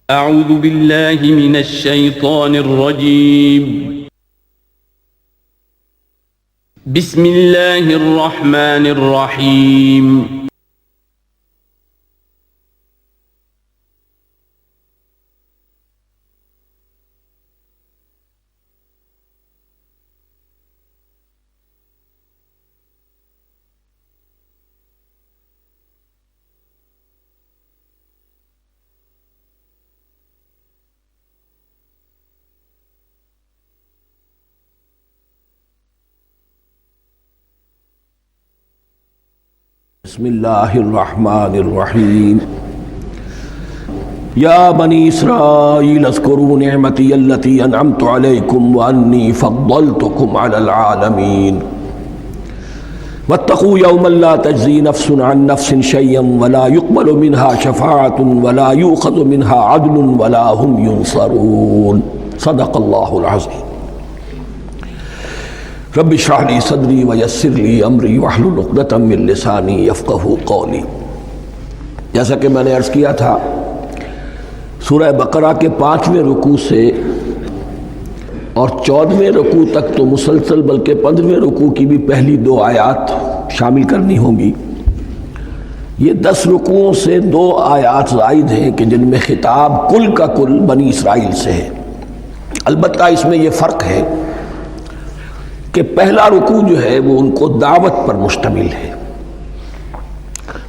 أعوذ بالله من الشيطان الرجيم. بسم الله الرحمن الرحيم. بسم اللہ الرحمن الرحیم یا بنی اسرائیل اذکروا نعمتی التی انعمت علیکم وانی فضلتکم علی العالمین واتقوا یوما لا تجزی نفس عن نفس شیئا ولا يقبل منها شفاعة ولا یؤخذ منها عدل ولا هم ينصرون. صدق اللہ العظیم. رب اشرح لی صدری ویسر لی امری واحلل عقدۃ من لسانی یفقہوا قولی. جیسا کہ میں نے عرض کیا تھا، سورہ بقرہ کے 5ویں رکوع سے اور 14ویں رکوع تک تو مسلسل، بلکہ 15ویں رکوع کی بھی پہلی 2 آیات شامل کرنی ہوں گی. یہ 10 رکوعوں سے 2 آیات زائد ہیں کہ جن میں خطاب کل کا کل بنی اسرائیل سے ہے. البتہ اس میں یہ فرق ہے کہ پہلا رکوع جو ہے وہ ان کو دعوت پر مشتمل ہے،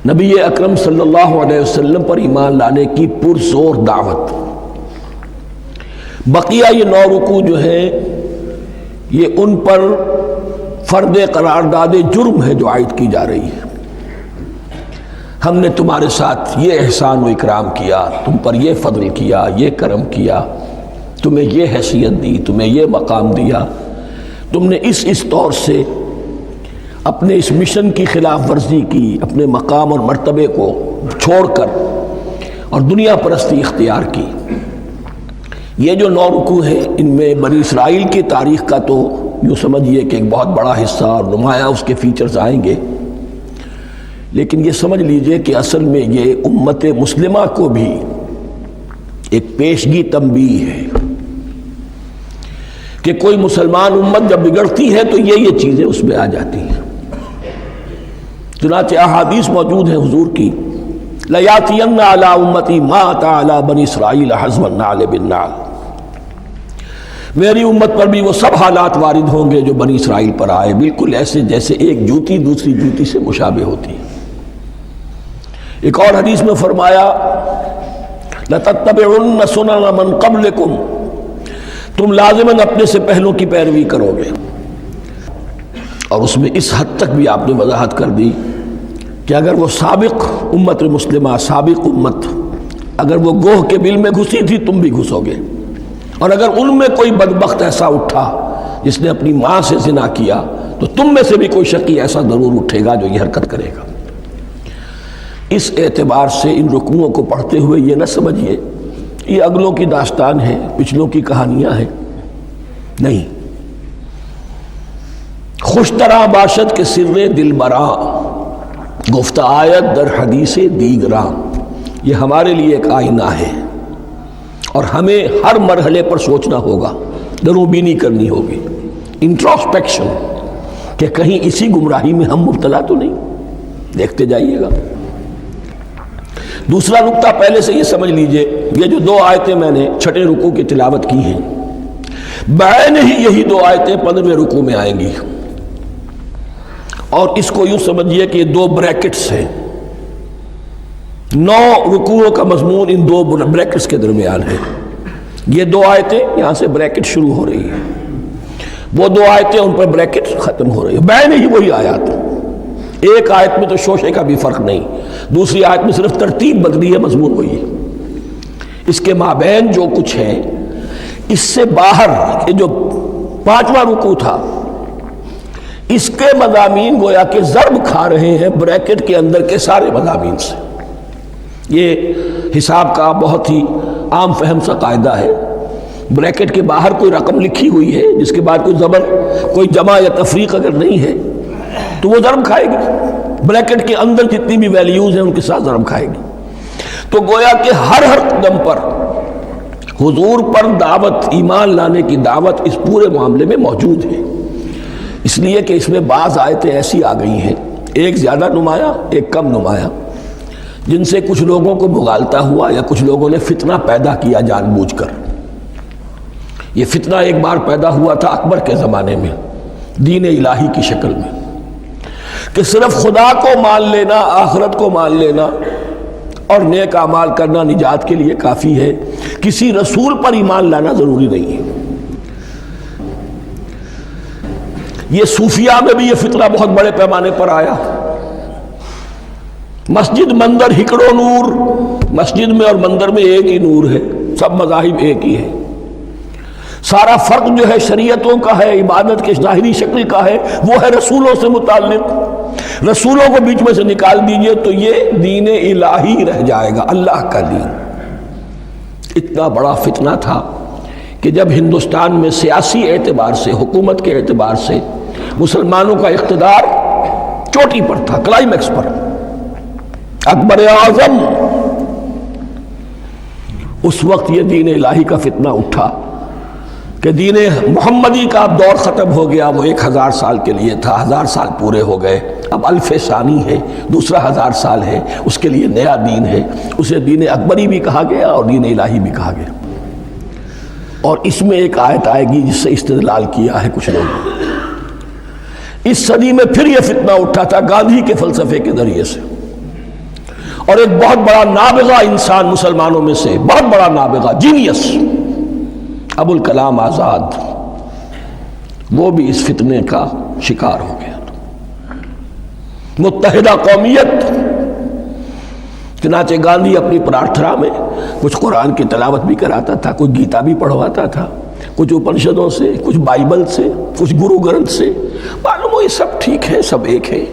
نبی اکرم صلی اللہ علیہ وسلم پر ایمان لانے کی پرزور دعوت. بقیہ یہ 9 رکوع جو ہیں یہ ان پر فرد قرارداد جرم ہے جو عائد کی جا رہی ہے. ہم نے تمہارے ساتھ یہ احسان و اکرام کیا، تم پر یہ فضل کیا، یہ کرم کیا، تمہیں یہ حیثیت دی، تمہیں یہ مقام دیا، تم نے اس طور سے اپنے اس مشن کی خلاف ورزی کی، اپنے مقام اور مرتبے کو چھوڑ کر اور دنیا پرستی اختیار کی. یہ جو 9 رکوع ہیں ان میں بنی اسرائیل کی تاریخ کا تو یوں سمجھیے کہ ایک بہت بڑا حصہ اور نمایاں اس کے فیچرز آئیں گے، لیکن یہ سمجھ لیجئے کہ اصل میں یہ امت مسلمہ کو بھی ایک پیشگی تنبیہ ہے کہ کوئی مسلمان امت جب بگڑتی ہے تو یہ چیزیں اس میں آ جاتی ہیں. چنانچہ احادیث موجود ہیں حضور کی، لَيَأْتِيَنَّ عَلَىٰ أُمَّتِي مَا أَتَىٰ عَلَىٰ بَنِي إِسْرَائِيلَ حَزْوَ النَّعْلِ بِالنَّعْلِ. میری امت پر بھی وہ سب حالات وارد ہوں گے جو بنی اسرائیل پر آئے، بالکل ایسے جیسے ایک جوتی دوسری جوتی سے مشابہ ہوتی ہے. ایک اور حدیث میں فرمایا لَتَتَّبِعُنَّ سُنَنَ مَنْ قَبْلِكُمْ، تم لازماً اپنے سے پہلوں کی پیروی کرو گے. اور اس میں اس حد تک بھی آپ نے وضاحت کر دی کہ اگر وہ سابق امت مسلمہ، سابق امت، اگر وہ گوہ کے بل میں گھسی تھی تم بھی گھسو گے، اور اگر ان میں کوئی بدبخت ایسا اٹھا جس نے اپنی ماں سے زنا کیا تو تم میں سے بھی کوئی شقی ایسا ضرور اٹھے گا جو یہ حرکت کرے گا. اس اعتبار سے ان رکوعوں کو پڑھتے ہوئے یہ نہ سمجھیے یہ اگلوں کی داستان ہے، پچھلوں کی کہانیاں ہیں، نہیں. خوش طرح باشد کے سر دل براں، گفت آیت در حدیث دیگراں. یہ ہمارے لیے ایک آئینہ ہے اور ہمیں ہر مرحلے پر سوچنا ہوگا، دروبینی کرنی ہوگی، انٹروسپیکشن، کہ کہیں اسی گمراہی میں ہم مبتلا تو نہیں. دیکھتے جائیے گا. دوسرا نقطہ پہلے سے یہ سمجھ لیجئے، یہ جو 2 آیتیں میں نے 6 رکوع کی تلاوت کی ہیں، بعین ہی یہی 2 آیتیں 15ویں رکوع میں آئیں گی. اور اس کو یوں سمجھیے کہ یہ 2 بریکٹس ہیں. 9 رکوعوں کا مضمون ان 2 بریکٹس کے درمیان ہے. یہ 2 آیتیں یہاں سے بریکٹ شروع ہو رہی ہیں، وہ 2 آیتیں ان پر بریکٹ ختم ہو رہی ہیں. بعین ہی وہی آیات. ایک آیت میں تو شوشے کا بھی فرق نہیں، دوسری آیت میں صرف ترتیب بدلی ہے، مضمون وہی ہے. اس کے مابین جو کچھ ہے، اس سے باہر یہ جو 5واں رکوع تھا اس کے مضامین گویا کہ ضرب کھا رہے ہیں بریکٹ کے اندر کے سارے مضامین سے. یہ حساب کا بہت ہی عام فہم سا قاعدہ ہے. بریکٹ کے باہر کوئی رقم لکھی ہوئی ہے جس کے بعد کوئی زبر، کوئی جمع یا تفریق اگر نہیں ہے تو وہ ضرب کھائے گی. بریکٹ کے اندر جتنی بھی ویلیوز ہیں ان کے ساتھ ضرب کھائے گی. تو گویا کہ ہر قدم پر حضور پر دعوت، ایمان لانے کی دعوت اس پورے معاملے میں موجود ہے، اس لیے کہ اس میں بعض آیتیں ایسی آ گئی ہیں، ایک زیادہ نمایاں ایک کم نمایاں، جن سے کچھ لوگوں کو بھگالتا ہوا یا کچھ لوگوں نے فتنہ پیدا کیا جان بوجھ کر۔ یہ فتنہ ایک بار پیدا ہوا تھا اکبر کے زمانے میں دین الہی کی شکل میں، کہ صرف خدا کو مان لینا، آخرت کو مان لینا اور نیک اعمال کرنا نجات کے لیے کافی ہے، کسی رسول پر ایمان لانا ضروری نہیں ہے۔ یہ صوفیہ میں بھی یہ فتنہ بہت بڑے پیمانے پر آیا۔ مسجد مندر ہکڑو نور، مسجد میں اور مندر میں ایک ہی نور ہے، سب مذاہب ایک ہی ہے، سارا فرق جو ہے شریعتوں کا ہے، عبادت کے ظاہری شکل کا ہے، وہ ہے رسولوں سے متعلق۔ رسولوں کو بیچ میں سے نکال دیجئے تو یہ دین الہی رہ جائے گا، اللہ کا دین۔ اتنا بڑا فتنہ تھا کہ جب ہندوستان میں سیاسی اعتبار سے، حکومت کے اعتبار سے مسلمانوں کا اقتدار چوٹی پر تھا، کلائمیکس پر، اکبر اعظم، اس وقت یہ دین الہی کا فتنہ اٹھا کہ دین محمدی کا اب دور ختم ہو گیا، وہ 1000 سال کے لیے تھا، 1000 سال پورے ہو گئے، اب الف ثانی ہے، دوسرا 1000 سال ہے، اس کے لیے نیا دین ہے، اسے دین اکبری بھی کہا گیا اور دین الہی بھی کہا گیا۔ اور اس میں ایک آیت آئے گی جس سے استدلال کیا ہے کچھ لوگوں نے۔ اس صدی میں پھر یہ فتنہ اٹھا تھا گاندھی کے فلسفے کے ذریعے سے، اور ایک بہت بڑا نابغہ انسان مسلمانوں میں سے، بہت بڑا نابغہ، جینیس، ابو الکلام آزاد، وہ بھی اس فتنے کا شکار ہو گیا۔ متحدہ قومیت، چنانچہ گاندھی اپنی پرارتھنا میں کچھ قرآن کی تلاوت بھی کراتا تھا، کچھ گیتا بھی پڑھواتا تھا، کچھ اپنشدوں سے، کچھ بائبل سے، کچھ گرو گرنتھ سے، معلوم ہو یہ سب ٹھیک ہے، سب ایک ہے،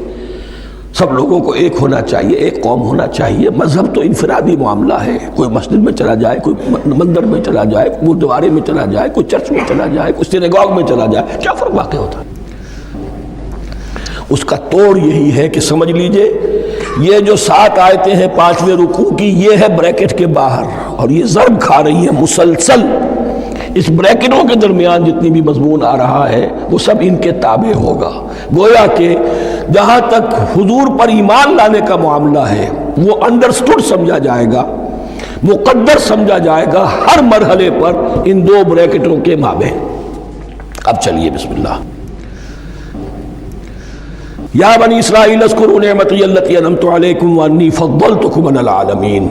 سب لوگوں کو ایک ہونا چاہیے، ایک قوم ہونا چاہیے، مذہب تو انفرادی معاملہ ہے، کوئی مسجد میں چلا جائے، کوئی مندر میں چلا جائے، کوئی گردوارے میں چلا جائے، کوئی چرچ میں چلا جائے، کوئی سینیگاگ میں چلا جائے، کیا فرق واقع ہوتا ہے؟ اس کا توڑ یہی ہے کہ سمجھ لیجئے یہ جو 7 آیتیں ہیں 5ویں رکوع کی، یہ ہے بریکٹ کے باہر، اور یہ ضرب کھا رہی ہے مسلسل۔ اس بریکٹوں کے درمیان جتنی بھی مضمون آ رہا ہے وہ سب ان کے تابع ہوگا، گویا کہ جہاں تک حضور پر ایمان لانے کا معاملہ ہے وہ انڈرسٹوڈ سمجھا جائے گا، مقدر سمجھا جائے گا ہر مرحلے پر ان 2 بریکٹوں کے مابین۔ اب چلیے بسم اللہ۔ یا بنی اسرائیل اذکروا نعمتی التی انعمت علیکم وانی فضلتکم علی العالمین،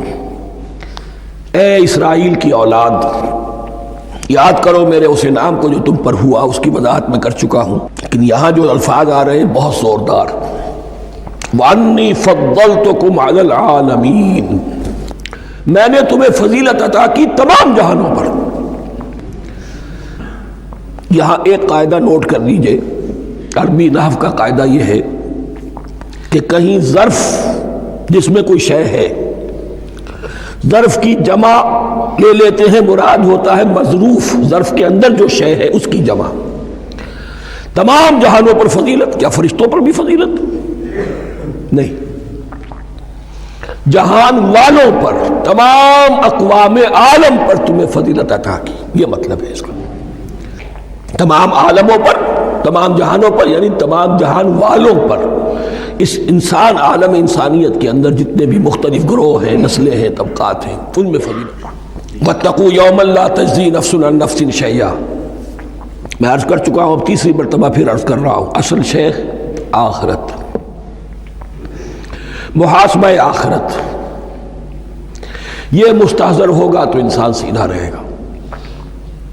اے اسرائیل کی اولاد، یاد کرو میرے اس انعام کو جو تم پر ہوا، اس کی وضاحت میں کر چکا ہوں، لیکن یہاں جو الفاظ آ رہے ہیں بہت زوردار، وانی فضلتکم علی العالمین، میں نے تمہیں فضیلت عطا کی تمام جہانوں پر۔ یہاں ایک قاعدہ نوٹ کر لیجئے، عربی نحو کا قاعدہ یہ ہے کہ کہیں ظرف جس میں کوئی شے ہے، ظرف کی جمع لے لیتے ہیں، مراد ہوتا ہے مظروف، ظرف کے اندر جو شے ہے اس کی جمع۔ تمام جہانوں پر فضیلت، کیا فرشتوں پر بھی فضیلت؟ نہیں، جہان والوں پر، تمام اقوام عالم پر تمہیں فضیلت عطا کی، یہ مطلب ہے اس کا۔ تمام عالموں پر، تمام جہانوں پر، یعنی تمام جہان والوں پر، اس انسان عالم انسانیت کے اندر جتنے بھی مختلف گروہ ہیں، نسلیں ہیں، طبقات ہیں، ان میں فضیلت۔ وَاتَّقُوا يَوْمًا لَا تَجْزِي نَفْسٌ عَن نَفْسٍ شَيْئًا، میں عرض کر چکا ہوں، اب تیسری مرتبہ پھر عرض کر رہا ہوں، اصل شیخ آخرت، محاسبہ آخرت، یہ مستحضر ہوگا تو انسان سیدھا رہے گا۔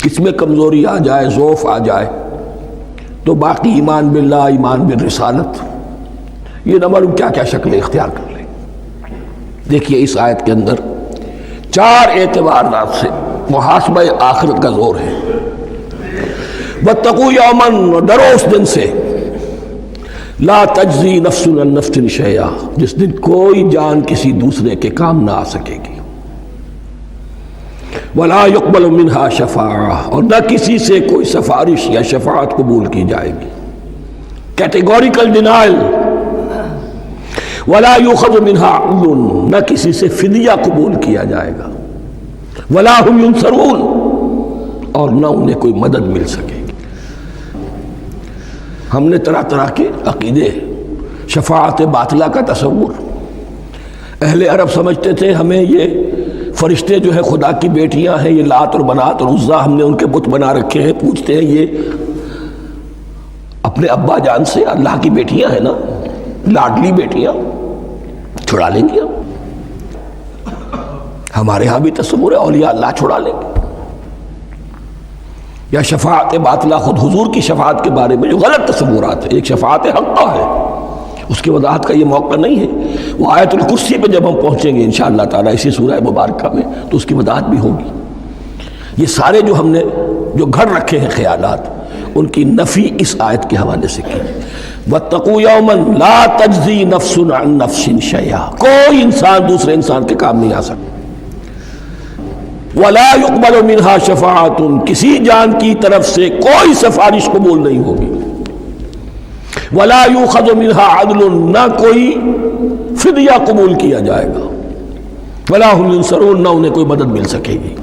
اس میں کمزوری آ جائے، ضعف آ جائے تو باقی ایمان باللہ، ایمان بالرسالت، یہ نہ معلوم کیا کیا شکلیں اختیار کر لیں۔ دیکھیے اس آیت کے اندر 4 اعتبارات سے محاسبہ آخرت کا زور ہے۔ وَاتَّقُوا يَوْمًا، ڈرو اس دن سے، لا تجزی نفس عن نفس شیئا، جس دن کوئی جان کسی دوسرے کے کام نہ آ سکے گی، ولا يقبل منها شفاعہ، اور نہ کسی سے کوئی سفارش یا شفاعت قبول کی جائے گی، کیٹیگوریکل ڈینائل، ولا يؤخذ منها عدل، نہ کسی سے فدیہ قبول کیا جائے گا، ولا هم ينصرون، اور نہ انہیں کوئی مدد مل سکے گی۔ ہم نے طرح طرح کے عقیدے، شفاعت باطلہ کا تصور، اہل عرب سمجھتے تھے ہمیں یہ فرشتے جو ہے خدا کی بیٹیاں ہیں، یہ لات اور منات اور عزا ہم نے ان کے بت بنا رکھے ہیں، پوچھتے ہیں یہ اپنے ابا جان سے اللہ کی بیٹیاں ہیں نا، لاڈلی بیٹیاں، چھڑا لیں گے ہمارے ہاں بھی تصور ہے اولیاء اللہ چھڑا لیں گے۔ یا شفاعت باطلہ، خود حضور کی شفاعت کے بارے میں جو غلط تصورات ہیں، ایک شفاعت حقہ ہے، اس کی وضاحت کا یہ موقع نہیں ہے، وہ آیت الکرسی پہ جب ہم پہنچیں گے انشاءاللہ تعالیٰ اسی سورہ مبارکہ میں تو اس کی وضاحت بھی ہوگی۔ یہ سارے جو ہم نے جو گھڑ رکھے ہیں خیالات، ان کی نفی اس آیت کے حوالے سے کی۔ وَاتَّقُوا يَوْمًا لَا تَجْزِي نَفْسٌ عَن نَفْسٍ شَيْئًا، کوئی انسان دوسرے انسان کے کام نہیں آ سکتا۔ وَلَا يُقْبَلُ مِنْهَا شَفَاعَةٌ، کسی جان کی طرف سے کوئی سفارش قبول نہیں ہوگی۔ وَلَا يُؤْخَذُ مِنْهَا عَدْلٌ، نہ کوئی فدیہ قبول کیا جائے گا۔ وَلَا هُمْ يُنصَرُونَ، نہ انہیں کوئی مدد مل سکے گی۔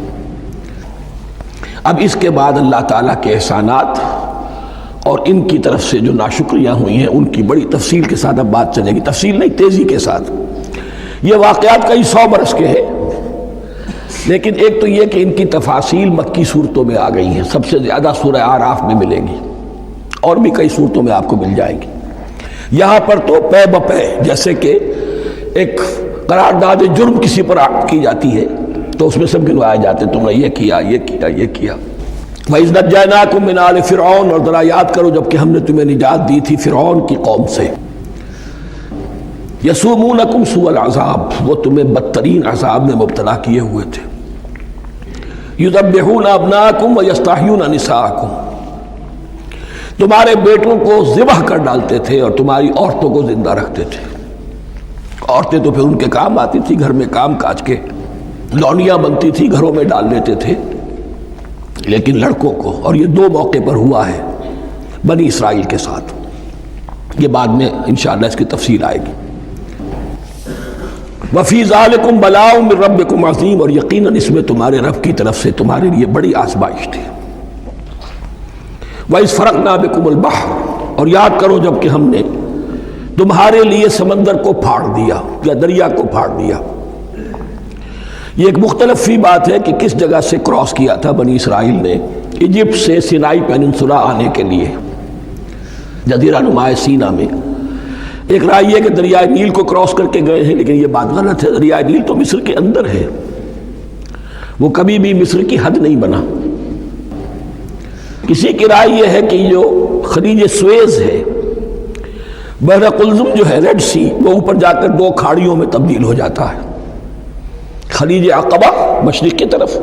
اب اس کے بعد اللہ تعالیٰ کے احسانات اور ان کی طرف سے جو ناشکریاں ہوئی ہیں ان کی بڑی تفصیل کے ساتھ اب بات چلے گی، تفصیل نہیں تیزی کے ساتھ۔ یہ واقعات کئی 100 برس کے ہیں، لیکن ایک تو یہ کہ ان کی تفاصیل مکی صورتوں میں آ گئی ہیں، سب سے زیادہ سورہ اعراف میں ملیں گی، اور بھی کئی صورتوں میں آپ کو مل جائیں گی۔ یہاں پر تو پے بپے، جیسے کہ ایک قرارداد جرم کسی پر کی جاتی ہے تو اس میں سب گنوائے جاتے ہیں، تم نے یہ کیا، یہ کیا، یہ کیا۔ وَإِذْ نَجَّيْنَاكُم مِّنْ آلِ فِرْعَوْنَ، اور ذرا یاد کرو جب کہ ہم نے تمہیں نجات دی تھی فرعون کی قوم سے۔ یسومونکم سوء العذاب، وہ تمہیں بدترین عذاب میں مبتلا کیے ہوئے تھے۔ یذبحون ابناءکم ویستحیون نساءکم، تمہارے بیٹوں کو ذبح کر ڈالتے تھے اور تمہاری عورتوں کو زندہ رکھتے تھے۔ عورتیں تو پھر ان کے کام آتی تھی، گھر میں کام کاج کے لونیاں بنتی تھی، گھروں میں ڈال لیتے تھے، لیکن لڑکوں کو، اور یہ 2 موقع پر ہوا ہے بنی اسرائیل کے ساتھ، یہ بعد میں انشاءاللہ اس کی تفصیل آئے گی۔ وَفِي ذَلِكُمْ بَلَاءٌ مِّن رَبِّكُمْ عَظِيمٌ، اور یقیناً اس میں تمہارے رب کی طرف سے تمہارے لیے بڑی آزمائش تھی۔ وَإِذْ فَرَقْنَا بِكُمُ الْبَحْرَ، اور یاد کرو جب کہ ہم نے تمہارے لیے سمندر کو پھاڑ دیا یا دریا کو پھاڑ دیا۔ یہ ایک مختلف فی بات ہے کہ کس جگہ سے کراس کیا تھا بنی اسرائیل نے ایجپٹ سے سینائی پیننسولا آنے کے لیے، جزیرہ نما سینا میں۔ ایک رائے یہ کہ دریائے نیل کو کراس کر کے گئے ہیں، لیکن یہ بات غلط ہے، دریائے نیل تو مصر کے اندر ہے، وہ کبھی بھی مصر کی حد نہیں بنا۔ کسی کی رائے یہ ہے کہ جو خلیج سویز ہے، بحر قلزم جو ہے ریڈ سی، وہ اوپر جا کر 2 کھاڑیوں میں تبدیل ہو جاتا ہے، خلیج عقبہ مشرق کی طرف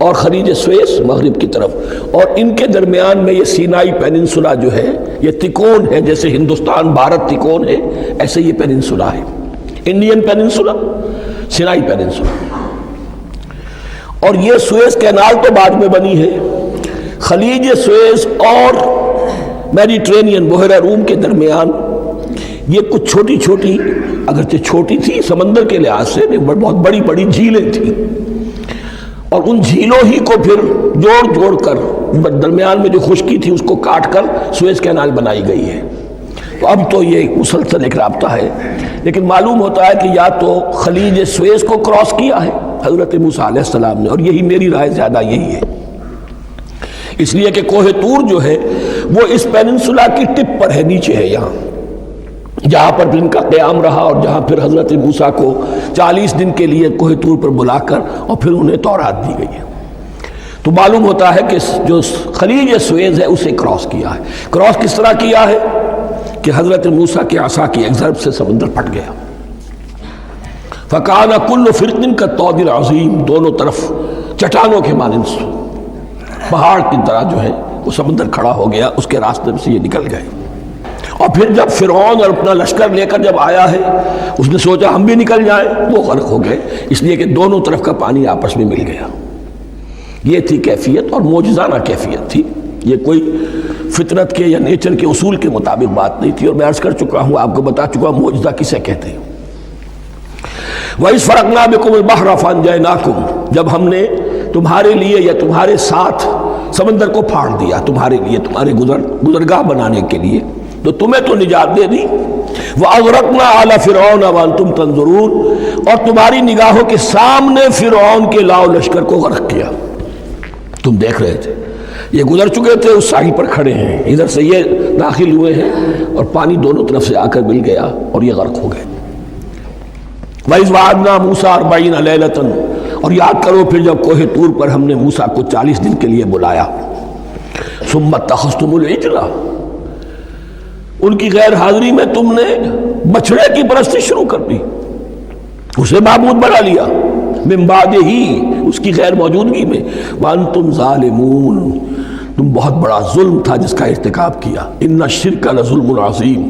اور خلیج سویس مغرب کی طرف، اور ان کے درمیان میں یہ سینائی پیننسولا جو ہے یہ تکون ہے، جیسے ہندوستان بھارت تکون ہے ایسے یہ پیننسولا ہے، انڈین پیننسولا، سینائی پیننسولا۔ اور یہ سویس کینال تو بعد میں بنی ہے، خلیج سویس اور میڈیٹرینین بحیرہ روم کے درمیان یہ کچھ چھوٹی چھوٹی، اگرچہ چھوٹی تھی سمندر کے لحاظ سے، بہت بڑی بڑی جھیلیں تھیں، اور ان جھیلوں ہی کو پھر جوڑ جوڑ کر درمیان میں جو خشکی تھی اس کو کاٹ کر سویس کینال بنائی گئی ہے۔ تو اب تو یہ مسلسل ایک رابطہ ہے، لیکن معلوم ہوتا ہے کہ یا تو خلیج سویس کو کراس کیا ہے حضرت موسیٰ علیہ السلام نے، اور یہی میری رائے زیادہ یہی ہے، اس لیے کہ کوہ طور جو ہے وہ اس پیننسولا کی ٹپ پر ہے، نیچے ہے یہاں، جہاں پر ان کا قیام رہا، اور جہاں پھر حضرت موسیٰ کو 40 دن کے لیے کوہ طور پر بلا کر اور پھر انہیں تورات دی گئی ہے۔ تو معلوم ہوتا ہے کہ جو خلیج سویز ہے اسے کراس کیا ہے۔ کراس کس طرح کیا ہے کہ حضرت موسیٰ کے عصا کی ایک ضرب سے سمندر پھٹ گیا۔ فَكَانَ كُلُّ فِرْقٍ كَالطَّوْدِ الْعَظِيمِ، دونوں طرف چٹانوں کے مانند پہاڑ کی طرح جو ہے وہ سمندر کھڑا ہو گیا، اس کے راستے سے یہ نکل گئے۔ اور پھر جب فرعون اور اپنا لشکر لے کر جب آیا ہے، اس نے سوچا ہم بھی نکل جائیں، وہ غرق ہو گئے، اس لیے کہ دونوں طرف کا پانی آپس میں مل گیا۔ یہ تھی کیفیت، اور معجزانہ کیفیت تھی، یہ کوئی فطرت کے یا نیچر کے اصول کے مطابق بات نہیں تھی، اور میں عرض کر چکا ہوں، آپ کو بتا چکا ہوں معجزہ کسے کہتے ہیں۔ وَإِذْ فَرَقْنَا بِكُمُ الْبَحْرَ فَأَنْجَيْنَاكُمْ، جب ہم نے تمہارے لیے یا تمہارے ساتھ سمندر کو پھاڑ دیا تمہارے لیے، تمہارے گزرگاہ بنانے کے لیے، تو تمہیں تو نجات دے دی۔ وَأَغْرَقْنَا آلَ فِرْعَوْنَ وَأَنْتُمْ تَنظُرُونَ، اور تمہاری نگاہوں کے سامنے فرعون کے لاؤ لشکر کو غرق کیا، تم دیکھ رہے تھے، یہ گزر چکے تھے، اس ساحل پر کھڑے ہیں، ادھر سے یہ داخل ہوئے ہیں اور پانی دونوں طرف سے آ کر مل گیا اور یہ غرق ہو گئے۔ وَإِذْ وَعَدْنَا مُوسَىٰ 40 لَيْلَةً، اور یاد کرو پھر جب کوہ طور پر ہم نے موسیٰ کو 40 دن کے لیے بلایا۔ ثُمَّ اتَّخَذْتُمُ الْعِجْلَ، ان کی غیر حاضری میں تم نے بچڑے کی پرستی شروع کر دی، اسے معبود بنا لیا، من بعد ہی، اس کی غیر موجودگی میں، وَأَنْتُمْ ظَالِمُونَ، تم بہت بڑا ظلم تھا جس کا ارتکاب کیا۔ إِنَّ الشِّرْكَ لَظُلْمٌ عَظِيمٌ،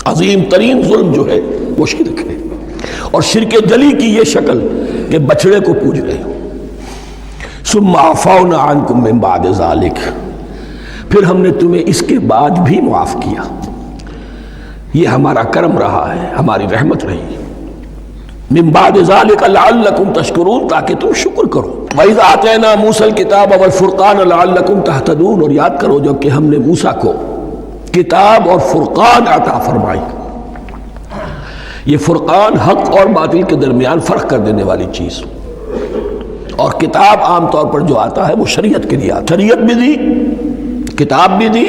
عظیم ترین ظلم جو ہے وہ شرک ہے، اور شرک جلی کی یہ شکل کہ بچڑے کو پوج رہے ہو۔ ثُمَّ عَفَوْنَا عَنْكُمْ مِن بَعْدِ ذَلِكَ، پھر ہم نے تمہیں اس کے بعد بھی معاف کیا، یہ ہمارا کرم رہا ہے، ہماری رحمت رہی۔ من بعد ذلك لعلكم تشکرون، تاکہ تم شکر کرو۔ وَإِذْ آتَيْنَا مُوسَى الْكِتَابَ وَالْفُرْقَانَ لَعَلَّكُمْ تَهْتَدُونَ، اور یاد کرو جب کہ ہم نے موسیٰ کو کتاب اور فرقان عطا فرمائی۔ یہ فرقان حق اور باطل کے درمیان فرق کر دینے والی چیز، اور کتاب عام طور پر جو آتا ہے وہ شریعت کے لیے آتا ہے، شریعت بھی دی، کتاب بھی دی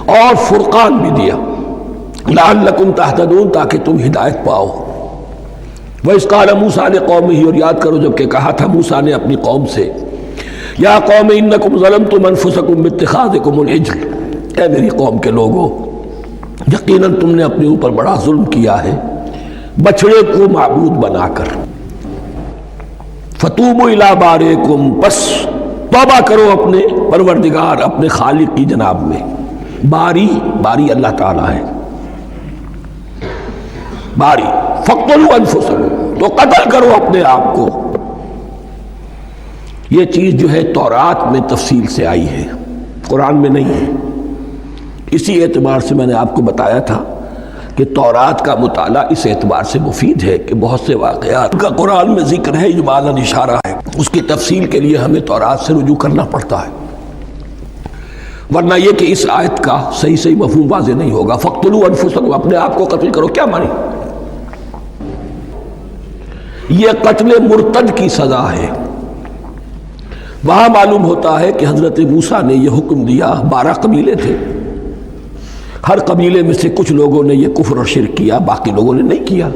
اور فرقان بھی دیا، لعلکم تہتدون، تاکہ تم ہدایت پاؤ۔ وَإِذْ قَالَ مُوسَىٰ لِقَوْمِهِ، اور یاد کرو جب کہ کہا تھا موسیٰ نے اپنی قوم سے، یا قوم انکم ظلمتم انفسکم باتخاذکم العجل، اے میری قوم کے لوگو، یقیناً تم نے اپنے اوپر بڑا ظلم کیا ہے بچڑے کو معبود بنا کر۔ فَتُوبُوا إِلَىٰ بَارِئِكُمْ، پس توبہ کرو اپنے پروردگار، اپنے خالق کی جناب میں۔ باری اللہ تعالیٰ ہے، باری۔ فَاقْتُلُوا أَنفُسَكُمْ، تو قتل کرو اپنے آپ کو۔ یہ چیز جو ہے تورات میں تفصیل سے آئی ہے، قرآن میں نہیں ہے۔ اسی اعتبار سے میں نے آپ کو بتایا تھا کہ تورات کا مطالعہ اس اعتبار سے مفید ہے کہ بہت سے واقعات کا قرآن میں ذکر ہے، اجمالاً اشارہ ہے، اس کی تفصیل کے لیے ہمیں تورات سے رجوع کرنا پڑتا ہے، ورنہ یہ کہ اس آیت کا صحیح مفہوم واضح نہیں ہوگا۔ فَاقْتُلُوا أَنفُسَكُمْ، اپنے آپ کو قتل کرو، کیا مانی؟ یہ قتل مرتد کی سزا ہے۔ وہاں معلوم ہوتا ہے کہ حضرت موسیٰ نے یہ حکم دیا، 12 قبیلے تھے، ہر قبیلے میں سے کچھ لوگوں نے یہ کفر اور شرک کیا، باقی لوگوں نے نہیں کیا۔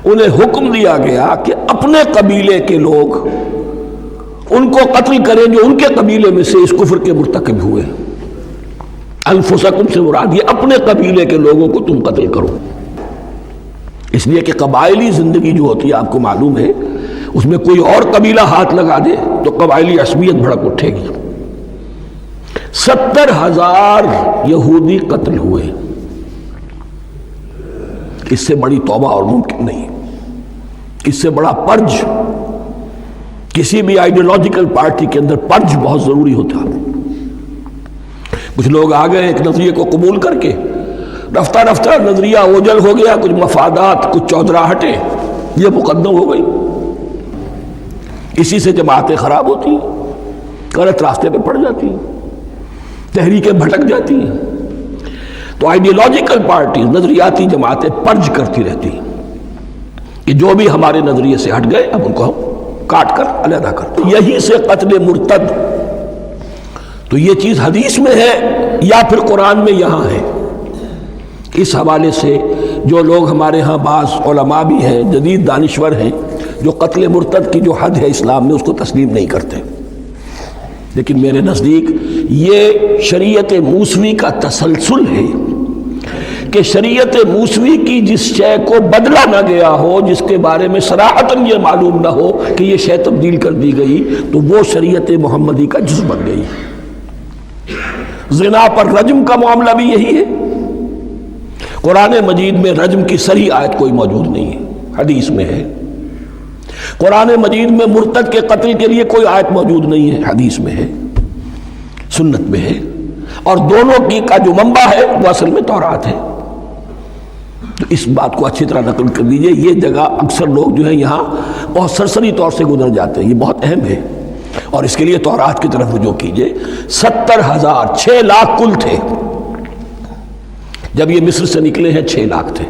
انہیں حکم دیا گیا کہ اپنے قبیلے کے لوگ ان کو قتل کریں جو ان کے قبیلے میں سے اس کفر کے مرتکب ہوئے۔ انفسکم سے مراد یہ اپنے قبیلے کے لوگوں کو تم قتل کرو، اس لیے کہ قبائلی زندگی جو ہوتی ہے آپ کو معلوم ہے، اس میں کوئی اور قبیلہ ہاتھ لگا دے تو قبائلی عصبیت بھڑک اٹھے گی۔ 70,000 یہودی قتل ہوئے، اس سے بڑی توبہ اور ممکن نہیں، اس سے بڑا پرج، کسی بھی آئیڈیالوجیکل پارٹی کے اندر پرج بہت ضروری ہوتا ہے۔ کچھ لوگ آ گئے ایک نظریے کو قبول کر کے، رفتہ رفتہ نظریہ اوجل ہو گیا، کچھ مفادات، کچھ چودراہٹیں یہ مقدم ہو گئی، اسی سے جماعتیں خراب ہوتی ہیں، غلط راستے پہ پڑ جاتی ہیں، تحریکیں بھٹک جاتی ہیں۔ تو آئیڈیالوجیکل پارٹیز، نظریاتی جماعتیں پرج کرتی رہتی ہیں کہ جو بھی ہمارے نظریے سے ہٹ گئے اب ان کو ہم کاٹ کر علیحدہ کر۔ یہی سے قتل مرتد، تو یہ چیز حدیث میں ہے یا پھر قرآن میں یہاں ہے۔ اس حوالے سے جو لوگ ہمارے ہاں بعض علماء بھی ہیں، جدید دانشور ہیں، جو قتل مرتد کی جو حد ہے اسلام میں اس کو تسلیم نہیں کرتے، لیکن میرے نزدیک یہ شریعت موسوی کا تسلسل ہے کہ شریعت موسوی کی جس شے کو بدلا نہ گیا ہو، جس کے بارے میں صراحتاً یہ معلوم نہ ہو کہ یہ شے تبدیل کر دی گئی، تو وہ شریعت محمدی کا جز بن گئی۔ زنا پر رجم کا معاملہ بھی یہی ہے، قرآن مجید میں رجم کی صریح آیت کوئی موجود نہیں ہے، حدیث میں ہے۔ قرآن مجید میں مرتد کے قتل کے لیے کوئی آیت موجود نہیں ہے، حدیث میں ہے، سنت میں ہے، اور دونوں کی کا جو منبع ہے وہ اصل میں تورات ہے۔ تو اس بات کو اچھی طرح نقل کر دیجئے، یہ جگہ اکثر لوگ جو ہیں یہاں بہت سرسری طور سے گزر جاتے ہیں، یہ بہت اہم ہے۔ اور اس کے لیے تورات کی طرف رجوع کیجئے. 70,000 6 لاکھ کل تھے جب یہ مصر سے نکلے ہیں. 6 لاکھ تھے.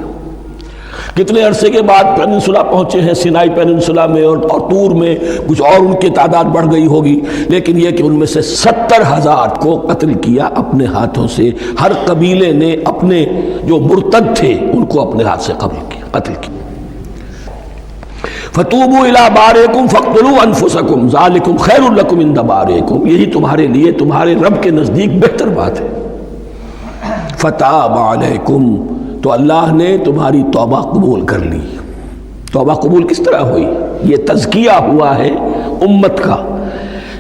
کتنے عرصے کے بعد پیننسولا پہنچے ہیں، سینائی پیننسولا میں اور طور میں. کچھ اور ان کی تعداد بڑھ گئی ہوگی، لیکن یہ کہ ان میں سے 70,000 کو قتل کیا اپنے ہاتھوں سے. ہر قبیلے نے اپنے جو مرتد تھے ان کو اپنے ہاتھ سے قتل کیا. فَتُوبُوا إِلَىٰ بَارِئِكُمْ فَاقْتُلُوا أَنفُسَكُمْ ذَلِكُمْ خَيْرٌ لَكُمْ عِندَ بَارِئِكُمْ، یہی تمہارے لیے تمہارے رب کے نزدیک بہتر بات ہے. فَتَابَ عَلَيْكُمْ، تو اللہ نے تمہاری توبہ قبول کر لی. توبہ قبول کس طرح ہوئی؟ یہ تزکیہ ہوا ہے امت کا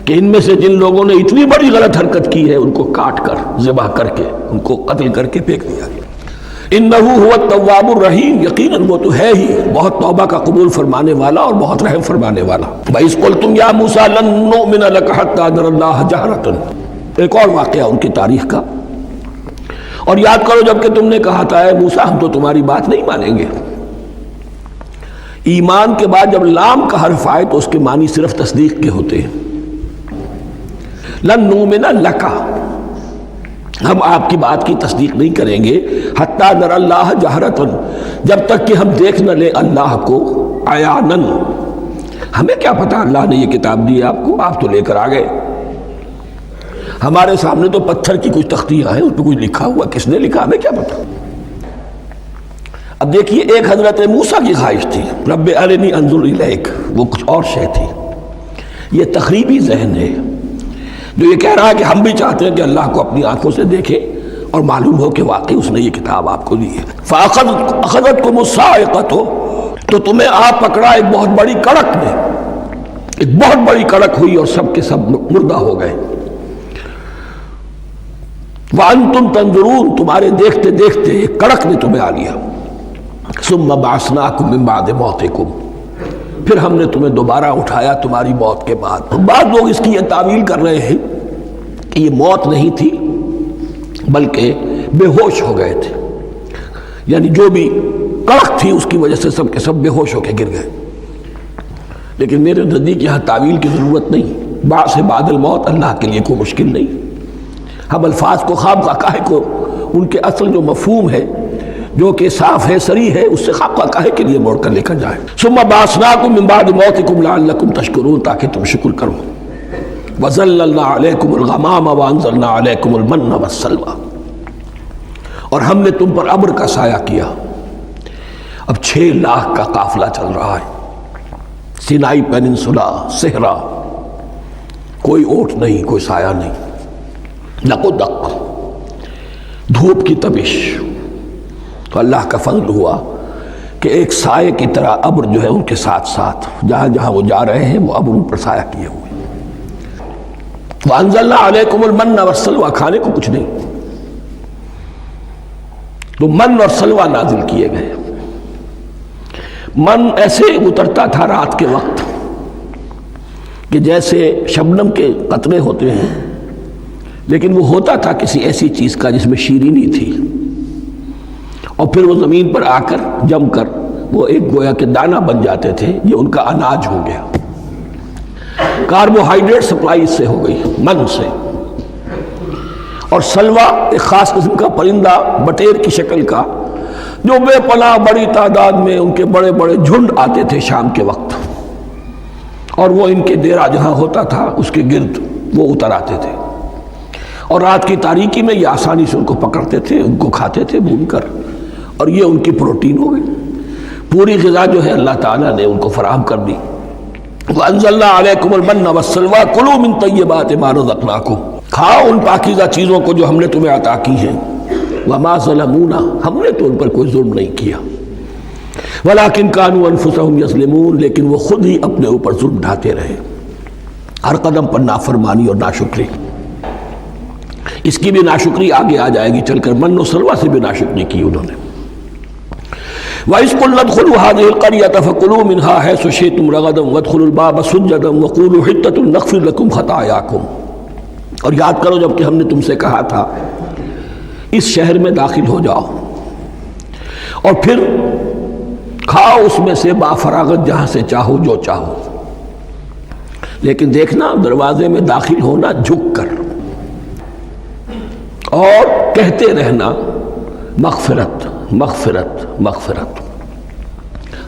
کہ ان میں سے جن لوگوں نے اتنی بڑی غلط حرکت کی ہے ان کو کاٹ کر، ذبح کر کے، ان کو قتل کر کے پھینک دیا گیا. انہ هو التواب الرحیم، یقیناً وہ تو ہے ہی بہت توبہ کا قبول فرمانے والا اور بہت رحم فرمانے والا. وَإِذْ قُلْتُمْ يَا مُوسَىٰ لَن نُّؤْمِنَ لَكَ حَتَّىٰ نَرَى اللَّهَ جَهْرَةً، ایک اور واقعہ ان کی تاریخ کا. اور یاد کرو جب کہ تم نے کہا تھا اے موسیٰ ہم تو تمہاری بات نہیں مانیں گے. ایمان کے بعد جب لام کا حرف آئے تو اس کے معنی صرف تصدیق کے ہوتے ہیں. لن نؤمن لک، ہم آپ کی بات کی تصدیق نہیں کریں گے. حتیٰ نر اللہ جہرتن، جب تک کہ ہم دیکھ نہ لیں اللہ کو عیانن. ہمیں کیا پتا اللہ نے یہ کتاب دی آپ کو، آپ تو لے کر آ گئے. ہمارے سامنے تو پتھر کی کچھ تختیاں ہیں، اس پہ کچھ لکھا ہوا، کس نے لکھا ہمیں کیا پتا. اب دیکھیے ایک حضرت موسیٰ کی خواہش تھی رب ارنی انظر الیک، وہ کچھ اور شے تھی. یہ تخریبی ذہن ہے جو یہ کہہ رہا ہے کہ ہم بھی چاہتے ہیں کہ اللہ کو اپنی آنکھوں سے دیکھیں اور معلوم ہو کہ واقعی اس نے یہ کتاب آپ کو دی ہے. فَأَخَذَتْكُمُ الصَّاعِقَةُ، تو تمہیں آپ پکڑا ایک بہت بڑی کڑک نے. ایک بہت بڑی کڑک ہوئی اور سب کے سب مردہ ہو گئے. وَأَنْتُمْ تَنظُرُونَ، تمہارے دیکھتے دیکھتے ایک کڑک نے تمہیں آ لیا. ثُمَّ بَعَثْنَاكُمْ مِنْ بَعْدِ مَوْتِكُمْ، پھر ہم نے تمہیں دوبارہ اٹھایا تمہاری موت کے بعد. بعض لوگ اس کی یہ تعویل کر رہے ہیں کہ یہ موت نہیں تھی بلکہ بے ہوش ہو گئے تھے، یعنی جو بھی کڑک تھی اس کی وجہ سے سب کے سب بے ہوش ہو کے گر گئے. لیکن میرے نزدیک یہاں تعویل کی ضرورت نہیں. بعث بعد الموت اللہ کے لیے کوئی مشکل نہیں. ہم الفاظ کو خواب کاہے کو ان کے اصل جو مفہوم ہے جو کہ صاف ہے صریح ہے اس سے خواب کاہے کے لیے موڑ کر لے کر جائیں. ثم بعثناکم من بعد موتکم لعلکم تشکرون، تاکہ تم شکر کرو. وظللنا علیکم الغمام وانزلنا علیکم المن والسلوى، اور ہم نے تم پر ابر کا سایہ کیا. اب 6 لاکھ کا قافلہ چل رہا ہے، سینائی پیننسولا، صحرا، کوئی اونٹ نہیں، کوئی سایہ نہیں، دق و دق، دھوپ کی تپش. تو اللہ کا فضل ہوا کہ ایک سائے کی طرح ابر جو ہے ان کے ساتھ ساتھ جہاں جہاں وہ جا رہے ہیں وہ ابر ان پر سایہ کیے ہوئے. وَأَنزَلْنَا عَلَيْكُمُ الْمَنَّ وَالسَّلْوَىٰ، کھانے کو کچھ نہیں تو من اور سلوہ نازل کیے گئے. من ایسے اترتا تھا رات کے وقت کہ جیسے شبنم کے قطرے ہوتے ہیں، لیکن وہ ہوتا تھا کسی ایسی چیز کا جس میں شیرینی تھی، اور پھر وہ زمین پر آ کر جم کر وہ ایک گویا کے دانہ بن جاتے تھے. یہ ان کا اناج ہو گیا. کاربوہائیڈریٹ سپلائی اس سے ہو گئی من سے. اور سلوہ ایک خاص قسم کا پرندہ بٹیر کی شکل کا جو بے پناہ بڑی تعداد میں ان کے بڑے بڑے جھنڈ آتے تھے شام کے وقت، اور وہ ان کے ڈیرا جہاں ہوتا تھا اس کے گرد وہ اتر آتے تھے، اور رات کی تاریکی میں یہ آسانی سے ان کو پکڑتے تھے، ان کو کھاتے تھے بھون کر، اور یہ ان کی پروٹین ہو گئی. پوری غذا جو ہے اللہ تعالیٰ نے ان کو فراہم کر دی. وَأَنزَلْنَا عَلَيْكُمُ الْمَنَّ وَالسَّلْوَىٰ كُلُوا مِن طَيِّبَاتِ مَا رَزَقْنَاكُمْ، کھاؤ ان پاکیزہ چیزوں کو جو ہم نے تمہیں عطا کی ہیں. وَمَا ظَلَمُونَا، ہم نے تو ان پر کوئی ظلم نہیں کیا. وَلَٰكِن كَانُوا أَنفُسَهُمْ يَظْلِمُونَ، لیکن وہ خود ہی اپنے اوپر ظلم ڈھاتے رہے، ہر قدم پر نافرمانی اور ناشکری. اس کی بھی ناشکری آگے آ جائے گی چل کر. من و سلوہ سے بھی ناشکری کی انہوں نے. وَإِذْ قُلْنَا ادْخُلُوا هَٰذِهِ الْقَرْيَةَ فَكُلُوا مِنْهَا حَيْثُ شِئْتُمْ رَغَدًا وَادْخُلُوا الْبَابَ سُجَّدًا وَقُولُوا حِطَّةٌ نَغْفِرْ لَكُمْ خَطَايَاكُمْ. اور یاد کرو جب کہ ہم نے تم سے کہا تھا اس شہر میں داخل ہو جاؤ اور پھر کھاؤ اس میں سے با فراغت جہاں سے چاہو جو چاہو، لیکن دیکھنا دروازے میں داخل ہونا جھک کر اور کہتے رہنا مغفرت مغفرت مغفرت،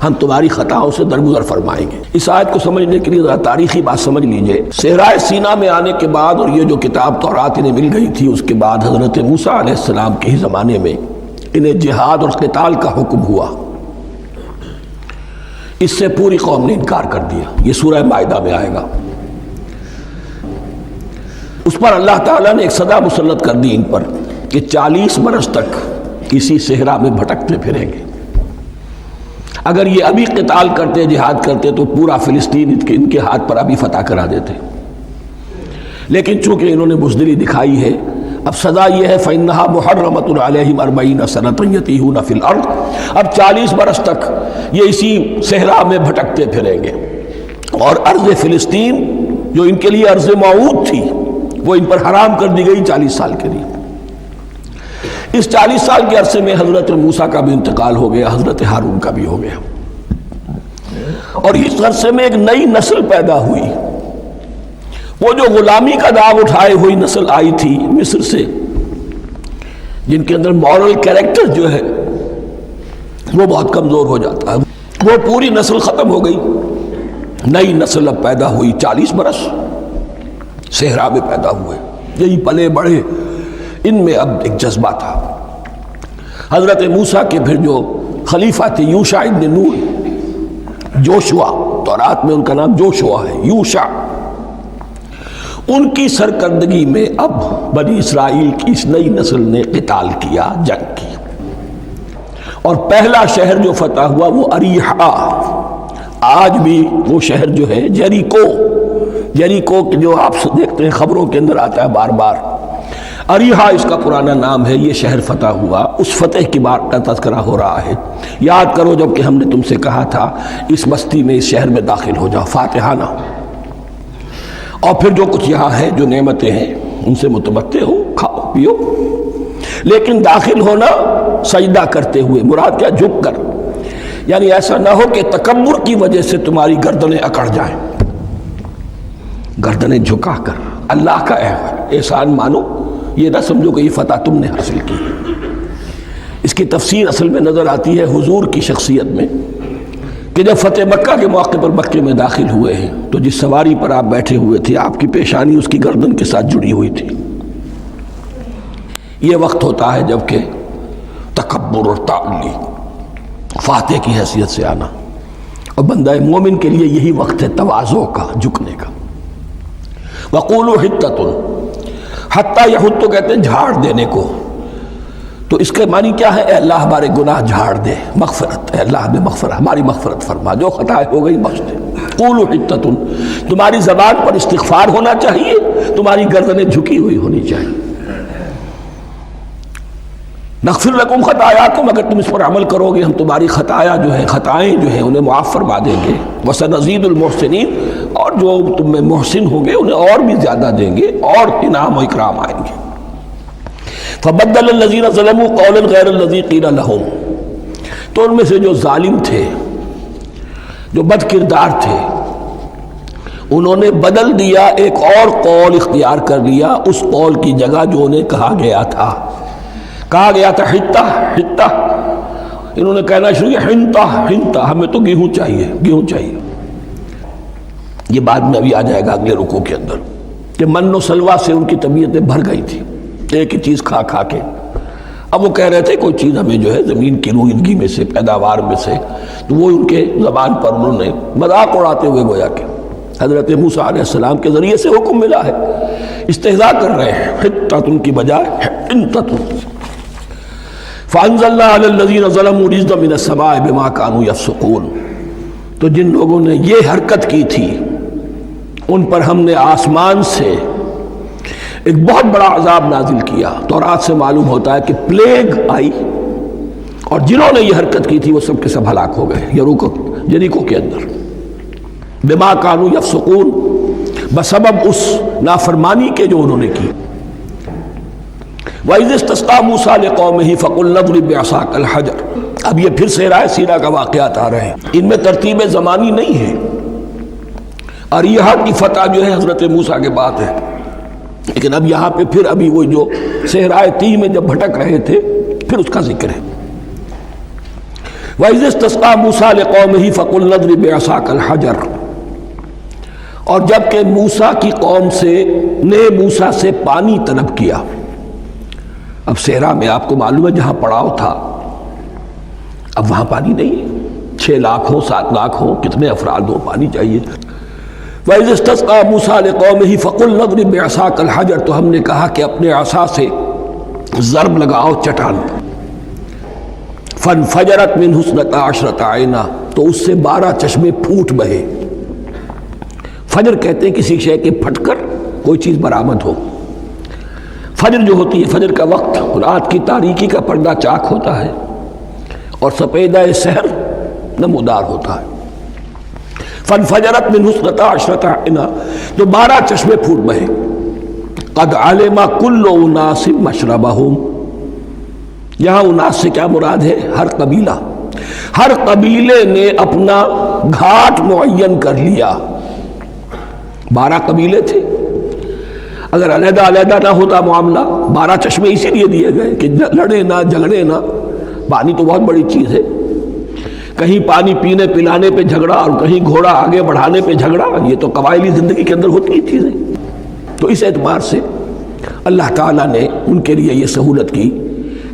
ہم تمہاری خطاؤں سے درگزر فرمائیں گے۔ اس آیت کو سمجھنے کے لیے ذرا تاریخی بات سمجھ لیجئے۔ صحرائے سینا میں آنے کے بعد اور یہ جو کتاب تورات انہیں مل گئی تھی، اس کے بعد حضرت موسیٰ علیہ السلام کے ہی زمانے میں انہیں جہاد اور قتال کا حکم ہوا۔ اس سے پوری قوم نے انکار کر دیا، یہ سورہ مائدہ میں آئے گا۔ اس پر اللہ تعالیٰ نے ایک سزا مسلط کر دی ان پر کہ 40 برس تک اسی صحرا میں بھٹکتے پھریں گے۔ اگر یہ ابھی قتال کرتے جہاد کرتے تو پورا فلسطین ان کے ہاتھ پر ابھی فتح کرا دیتے، لیکن چونکہ انہوں نے بزدلی دکھائی ہے، اب سزا یہ ہے فَإِنَّهَا مُحَرَّمَةٌ عَلَيْهِمْ 40 سَنَةً يَتِيهُونَ فِي الْأَرْضِ، اب 40 برس تک یہ اسی صحرا میں بھٹکتے پھریں گے، اور ارض فلسطین جو ان کے لیے ارض موعود تھی وہ ان پر حرام کر دی گئی 40 سال کے لیے۔ اس 40 سال کے عرصے میں حضرت موسیٰ کا بھی انتقال ہو گیا، حضرت ہارون کا بھی ہو گیا، اور اس عرصے میں ایک نئی نسل پیدا ہوئی۔ وہ جو غلامی کا داغ اٹھائے ہوئی نسل آئی تھی مصر سے، جن کے اندر مورل کیریکٹر جو ہے وہ بہت کمزور ہو جاتا ہے، وہ پوری نسل ختم ہو گئی، نئی نسل اب پیدا ہوئی۔ 40 برس صحرا میں پیدا ہوئے، یہی پلے بڑھے، ان میں اب ایک جذبہ تھا۔ حضرت موسیٰ کے پھر جو خلیفہ تھے یوشع ابن نون، جوشوا، تورات میں ان کا نام جوشوا ہے، یوشع، ان کی سرکردگی میں اب بنی اسرائیل کی اس نئی نسل نے قتال کیا، جنگ کی، اور پہلا شہر جو فتح ہوا وہ اریحا۔ آج بھی وہ شہر جو ہے جیریکو جو آپ دیکھتے ہیں خبروں کے اندر آتا ہے بار بار، اریحا اس کا پرانا نام ہے، یہ شہر فتح ہوا۔ اس فتح کی بات کا تذکرہ ہو رہا ہے۔ یاد کرو جب کہ ہم نے تم سے کہا تھا اس بستی میں، اس شہر میں داخل ہو جاؤ فاتحانہ، اور پھر جو کچھ یہاں ہے جو نعمتیں ہیں ان سے متمتع ہو، کھاؤ پیو، لیکن داخل ہونا سجدہ کرتے ہوئے، مراد کیا؟ جھک کر، یعنی ایسا نہ ہو کہ تکبر کی وجہ سے تمہاری گردنیں اکڑ جائیں، گردنیں جھکا کر اللہ کا احسان مانو، یہ نہ سمجھو کہ یہ فتح تم نے حاصل کی۔ اس کی تفسیر اصل میں نظر آتی ہے حضور کی شخصیت میں، کہ جب فتح مکہ کے موقع پر مکے میں داخل ہوئے ہیں تو جس سواری پر آپ بیٹھے ہوئے تھے، آپ کی پیشانی اس کی گردن کے ساتھ جڑی ہوئی تھی۔ یہ وقت ہوتا ہے جب کہ تکبر اور تعالی، فاتح کی حیثیت سے آنا، اور بندہ مومن کے لیے یہی وقت ہے تواضع کا، جھکنے کا۔ وَقُولُوا حِطَّةٌ، حتیٰ یحط تو کہتے ہیں جھاڑ دینے کو، تو اس کے معنی کیا ہے؟ اے اللہ ہمارے گناہ جھاڑ دے، مغفرت، اے اللہ ہمیں مغفرت، ہماری مغفرت فرما، جو خطائیں ہو گئی بخش دے۔ قولوا حِطَّةٌ، تمہاری زبان پر استغفار ہونا چاہیے، تمہاری گردنیں جھکی ہوئی ہونی چاہیے۔ نغفر لکم خطایاکم، اگر تم اس پر عمل کرو گے ہم تمہاری خطائیں جو ہیں انہیں معاف فرما دیں گے۔ وسنزید المحسنین، اور جو تم میں محسن ہوں گے انہیں اور بھی زیادہ دیں گے، اور انعام و اکرام آئیں گے۔ فبدل الذین ظلموا قولا غیر الذی قیل لہم، تو ان میں سے جو ظالم تھے، جو بد کردار تھے، انہوں نے بدل دیا، ایک اور قول اختیار کر لیا اس قول کی جگہ جو انہیں کہا گیا تھا حتہ حتہ، انہوں نے کہنا شروع کیا ہنتا ہنتا، ہمیں تو گیہوں چاہیے۔ یہ بعد میں ابھی آ جائے گا اگلے رکوع کے اندر، کہ من و سلوہ سے ان کی طبیعتیں بھر گئی تھی ایک ہی چیز کھا کھا کے۔ اب وہ کہہ رہے تھے کوئی چیز ہمیں جو ہے زمین کی روئیدگی میں سے، پیداوار میں سے، تو وہ ان کے زبان پر انہوں نے مذاق اڑاتے ہوئے گویا کہ حضرت موسیٰ علیہ السلام کے ذریعے سے حکم ملا ہے، استہزاء کر رہے ہیں، حتۃ کی بجائے حنتۃ۔ فَأَنزَلْنَا عَلَى الَّذِينَ ظَلَمُوا رِجْزًا مِنَ السَّمَاءِ بِمَا كَانُوا يَفْسُقُونَ، تو جن لوگوں نے یہ حرکت کی تھی ان پر ہم نے آسمان سے ایک بہت بڑا عذاب نازل کیا۔ تورات سے معلوم ہوتا ہے کہ پلیگ آئی، اور جنہوں نے یہ حرکت کی تھی وہ سب کے سب ہلاک ہو گئے یریکو کے اندر، بما كانوا يفسقون، بسبب اس نافرمانی کے جو انہوں نے کی۔ وَإِذِ اسْتَسْقَىٰ مُوسَىٰ لِقَوْمِهِ فَقُلْنَا اضْرِب بِّعَصَاكَ الْحَجَرَ، اب یہ پھر صحرائے سینا کا واقعات آ رہے ہیں، ان میں ترتیب زمانی نہیں ہے۔ اور یہاں کی فتح جو ہے حضرت موسیٰ کے بعد ہے، لیکن اب یہاں پہ پھر ابھی وہ جو صحرائے تیہ میں جب بھٹک رہے تھے پھر اس کا ذکر ہے۔ وَإِذِ اسْتَسْقَىٰ مُوسَىٰ لِقَوْمِهِ فَقُلْنَا اضْرِب بِّعَصَاكَ الْحَجَرَ، اور جب کہ موسیٰ کی قوم نے موسیٰ سے پانی طلب کیا۔ اب صحرا میں آپ کو معلوم ہے جہاں پڑاؤ تھا اب وہاں پانی نہیں ہے، 6 لاکھ ہو 7 لاکھ ہو کتنے افراد ہو، پانی چاہیے۔ وَإِذِ اسْتَسْقَىٰ مُوسَىٰ لِقَوْمِهِ فَقُلْنَا اضْرِب بِّعَصَاكَ الْحَجَرَ، تو ہم نے کہا کہ اپنے عصا سے ضرب لگاؤ چٹان پر۔ فَانْفَجَرَتْ مِنْهُ اثْنَتَا عَشْرَةَ عَيْنًا، تو اس سے 12 چشمے پھوٹ بہے۔ فجر کہتے ہیں کسی شے کے پھٹ کر کوئی چیز برآمد ہو۔ فجر جو ہوتی ہے، فجر کا وقت رات کی تاریکی کا پردہ چاک ہوتا ہے اور سپیدہ سحر نمودار ہوتا ہے۔ فَانْفَجَرَتْ مِنْهُ اثْنَتَا عَشْرَةَ عَيْنًا، تو 12 چشمے پھوٹ بہے۔ قَدْ عَلِمَ كُلُّ أُنَاسٍ مَشْرَبَهُمْ، یہاں اناس سے کیا مراد ہے؟ ہر قبیلہ، ہر قبیلے نے اپنا گھاٹ معین کر لیا۔ 12 قبیلے تھے، اگر علیحدہ علیحدہ نہ ہوتا معاملہ، 12 چشمے اسی لیے دیے گئے کہ لڑے نہ جھگڑے نہ۔ پانی تو بہت بڑی چیز ہے، کہیں پانی پینے پلانے پہ جھگڑا اور کہیں گھوڑا آگے بڑھانے پہ جھگڑا، یہ تو قبائلی زندگی کے اندر ہوتی ہی چیزیں۔ تو اس اعتبار سے اللہ تعالیٰ نے ان کے لیے یہ سہولت کی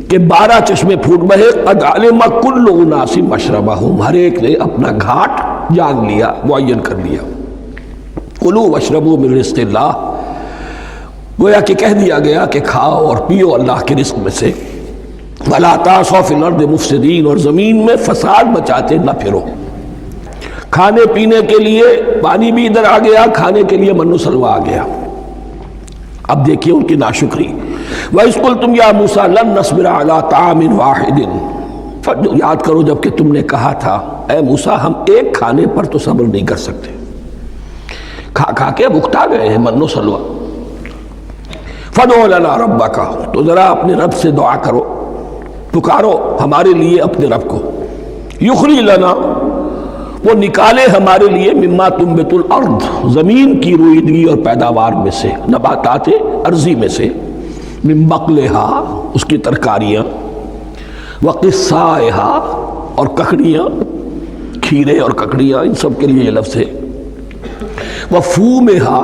کہ 12 چشمے پھوٹ بہے۔ قد علم کل اناس مشربہم، ہر ایک نے اپنا گھاٹ جان لیا، معین کر لیا۔ کلوا واشربوا من رزق اللہ، گویا کہ کہہ دیا گیا کہ کھاؤ اور پیو اللہ کے رزق میں سے۔ ولا تعثوا فی الارض مفسدین، اور زمین میں فساد مچاتے نہ پھرو۔ کھانے پینے کے لیے پانی بھی ادھر آ گیا، کھانے کے لیے من و سلوہ آ گیا۔ اب دیکھیے ان کی ناشکری۔ وَإِذْ قُلْتُمْ يَا مُوسَىٰ لَن نَّصْبِرَ عَلَىٰ طَعَامٍ وَاحِدٍ، یاد کرو جب کہ تم نے کہا تھا اے موسیٰ ہم ایک کھانے پر تو صبر نہیں کر سکتے، کھا کھا کے بکتا گئے ہیں من و سلوہ۔ فَادْعُ لَنَا رَبَّكَ، تو ذرا اپنے رب سے دعا کرو، پکارو ہمارے لیے اپنے رب کو۔ یخرج لنا، وہ نکالے ہمارے لیے مما تنبت الارض، زمین کی روئیدگی اور پیداوار میں سے، نباتات ارضی میں سے، من بقلہا، اس کی ترکاریاں، وقصائہا، اور ککڑیاں، کھیرے اور ککڑیاں، ان سب کے لیے یہ لفظ ہے۔ وفومہا،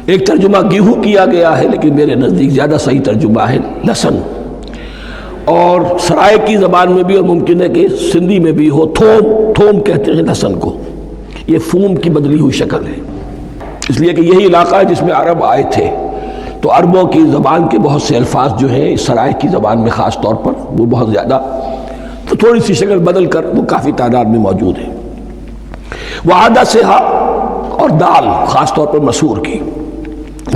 ایک ترجمہ گیہوں کیا گیا ہے لیکن میرے نزدیک زیادہ صحیح ترجمہ ہے لہسن، اور سرائے کی زبان میں بھی اور ممکن ہے کہ سندھی میں بھی ہو تھوم، تھوم کہتے ہیں لہسن کو، یہ فوم کی بدلی ہوئی شکل ہے، اس لیے کہ یہی علاقہ ہے جس میں عرب آئے تھے، تو عربوں کی زبان کے بہت سے الفاظ جو ہیں اس سرائے کی زبان میں خاص طور پر وہ بہت زیادہ، تو تھوڑی سی شکل بدل کر وہ کافی تعداد میں موجود ہے۔ وعدسہا، اور دال خاص طور پر مسور کی،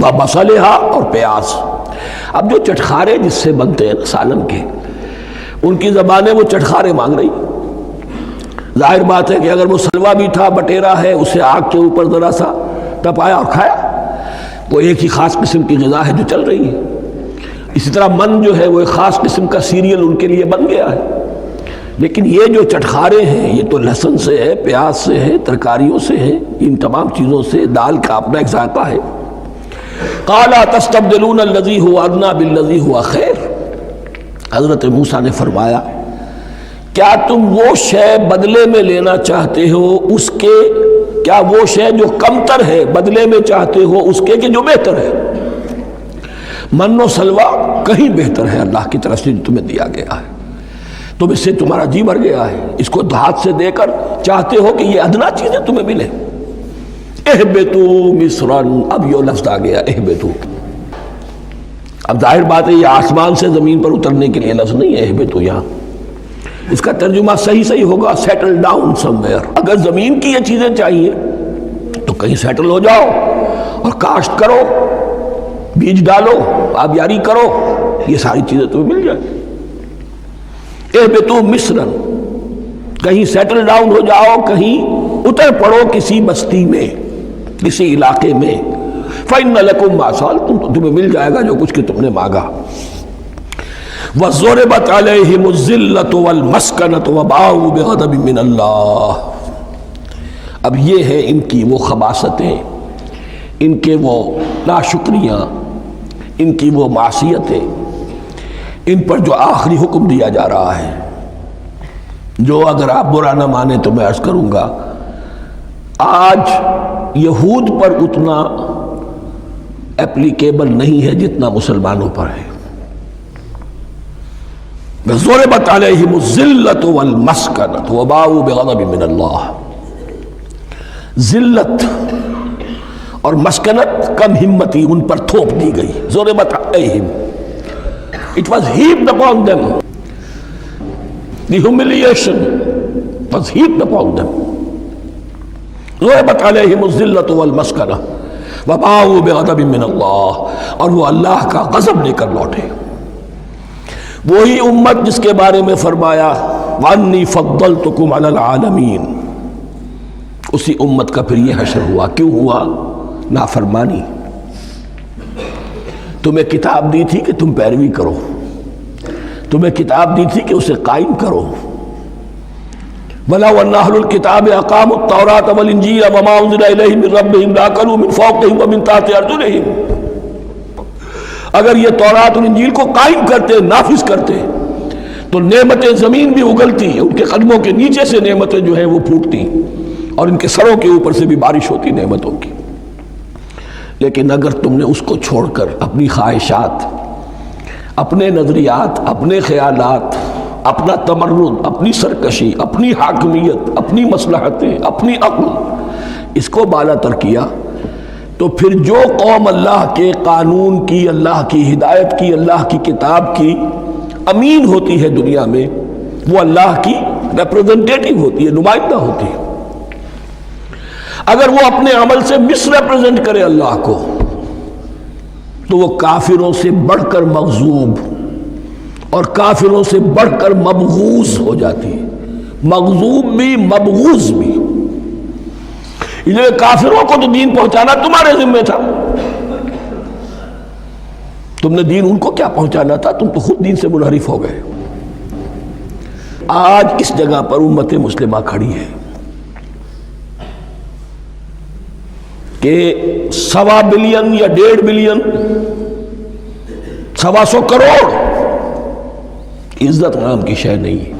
وبصلہا، اور پیاز۔ اب جو چٹخارے جس سے بنتے ہیں سالن کے، ان کی زبانیں وہ چٹخارے مانگ رہی۔ ظاہر بات ہے کہ اگر وہ سلوا بھی تھا، بٹیرا ہے، اسے آگ کے اوپر ذرا سا تپایا اور کھایا، وہ ایک ہی خاص قسم کی غذا ہے جو چل رہی ہے۔ اسی طرح من جو ہے وہ ایک خاص قسم کا سیریل ان کے لیے بن گیا ہے، لیکن یہ جو چٹخارے ہیں یہ تو لہسن سے ہے، پیاز سے ہے، ترکاریوں سے ہے، ان تمام چیزوں سے، دال کا اپنا ایک ذائقہ ہے۔ قَالَ تَسْتَبْدِلُونَ الَّذِي هُوَ أَدْنَىٰ بِالَّذِي هُوَ خَيْرٌ، حضرت موسیٰ نے فرمایا کیا تم وہ شے بدلے میں لینا چاہتے ہو اس کے، کیا وہ شے جو کمتر ہے بدلے میں چاہتے ہو اس کے کہ جو بہتر ہے؟ من و سلوہ کہیں بہتر ہے اللہ کی طرف سے جو تمہیں دیا گیا ہے، تم اس سے تمہارا جی بھر گیا ہے، اس کو ہاتھ سے دے کر چاہتے ہو کہ یہ ادنا چیزیں تمہیں ملے۔ اہبطوا مصرا، اب یہ لفظ آ گیا اہبطوا۔ اب ظاہر بات ہے یہ آسمان سے زمین پر اترنے کے لیے لفظ نہیں ہے اہبطوا، یہاں اس کا ترجمہ صحیح ہوگا سیٹل ڈاؤن سم ویئر۔ اگر زمین کی یہ چیزیں چاہیے تو کہیں سیٹل ہو جاؤ اور کاشت کرو، بیج ڈالو، آبیاری کرو، یہ ساری چیزیں تمہیں مل جائیں۔ اہبطوا مصرا، کہیں سیٹل ڈاؤن ہو جاؤ، کہیں اتر پڑو کسی بستی میں، کسی علاقے میں۔ فَإِنَّ لَكُمْ مَا سَأَلْتُمْ، تمہیں مل جائے گا جو کچھ کہ تم نے مانگا۔ وَضُرِبَتْ عَلَيْهِمُ الذِّلَّةُ وَالْمَسْكَنَةُ وَبَاءُوا بِغَضَبٍ مِّنَ اللَّهِ، اب یہ ہے ان کی وہ خباثتیں، ان کے وہ ناشکریاں، ان کی وہ معصیتیں، ان پر جو آخری حکم دیا جا رہا ہے، جو اگر آپ برا نہ مانیں تو میں عرض کروں گا آج یہود پر اتنا اپلیکیبل نہیں ہے جتنا مسلمانوں پر ہے۔ ضربت علیہم الذلۃ والمسکنۃ وباؤوا بغضب من اللہ۔ ذلت اور مسکنت، کم ہمتی ان پر تھوپ دی گئی۔ ضربت علیہم، it was heaped upon them. The humiliation was heaped upon them. ضربت علیہم الذلۃ والمسکنۃ وباؤوا بغضب من اللہ، اور وہ اللہ کا غضب لے کر لوٹے۔ وہی امت جس کے بارے میں فرمایا وَأَنِّي فَضَّلْتُكُمْ عَلَى الْعَالَمِينَ، اسی امت کا پھر یہ حشر ہوا۔ کیوں ہوا؟ نافرمانی۔ تمہیں کتاب دی تھی کہ تم پیروی کرو، تمہیں کتاب دی تھی کہ اسے قائم کرو۔ وَلَوْ أَنَّ أَهْلَ الْكِتَابِ أَقَامُوا التَّوْرَاةَ وَالْإِنْجِيلَ وَمَا أُنزِلَ إِلَيْهِم مِّن رَّبِّهِمْ لَأَكَلُوا مِن فَوْقِهِمْ وَمِن تَحْتِ أَرْجُلِهِمْ۔ اگر یہ تورات اور انجیل کو قائم کرتے، نافذ کرتے، تو نعمتیں زمین بھی اگلتی، ان کے قدموں کے نیچے سے نعمتیں جو ہیں وہ پھوٹتی، اور ان کے سروں کے اوپر سے بھی بارش ہوتی نعمتوں کی۔ لیکن اگر تم نے اس کو چھوڑ کر اپنی خواہشات، اپنے نظریات، اپنے خیالات، اپنا تمرد، اپنی سرکشی، اپنی حاکمیت، اپنی مصلحتیں، اپنی عقل، اس کو بالا تر کیا، تو پھر جو قوم اللہ کے قانون کی، اللہ کی ہدایت کی، اللہ کی کتاب کی امین ہوتی ہے دنیا میں، وہ اللہ کی ریپریزنٹیٹیو ہوتی ہے، نمائندہ ہوتی ہے۔ اگر وہ اپنے عمل سے مس ریپریزنٹ کرے اللہ کو، تو وہ کافروں سے بڑھ کر مغضوب اور کافروں سے بڑھ کر مبغوض ہو جاتی ہے۔ مغضوب بھی، مبغوض بھی۔ کافروں کو تو دین پہنچانا تمہارے ذمہ تھا، تم نے دین ان کو کیا پہنچانا تھا؟ تم تو خود دین سے منحرف ہو گئے۔ آج اس جگہ پر امت مسلمہ کھڑی ہے کہ 1.25 بلین یا 1.5 بلین، 125 کروڑ عزت نام کی شے نہیں ہے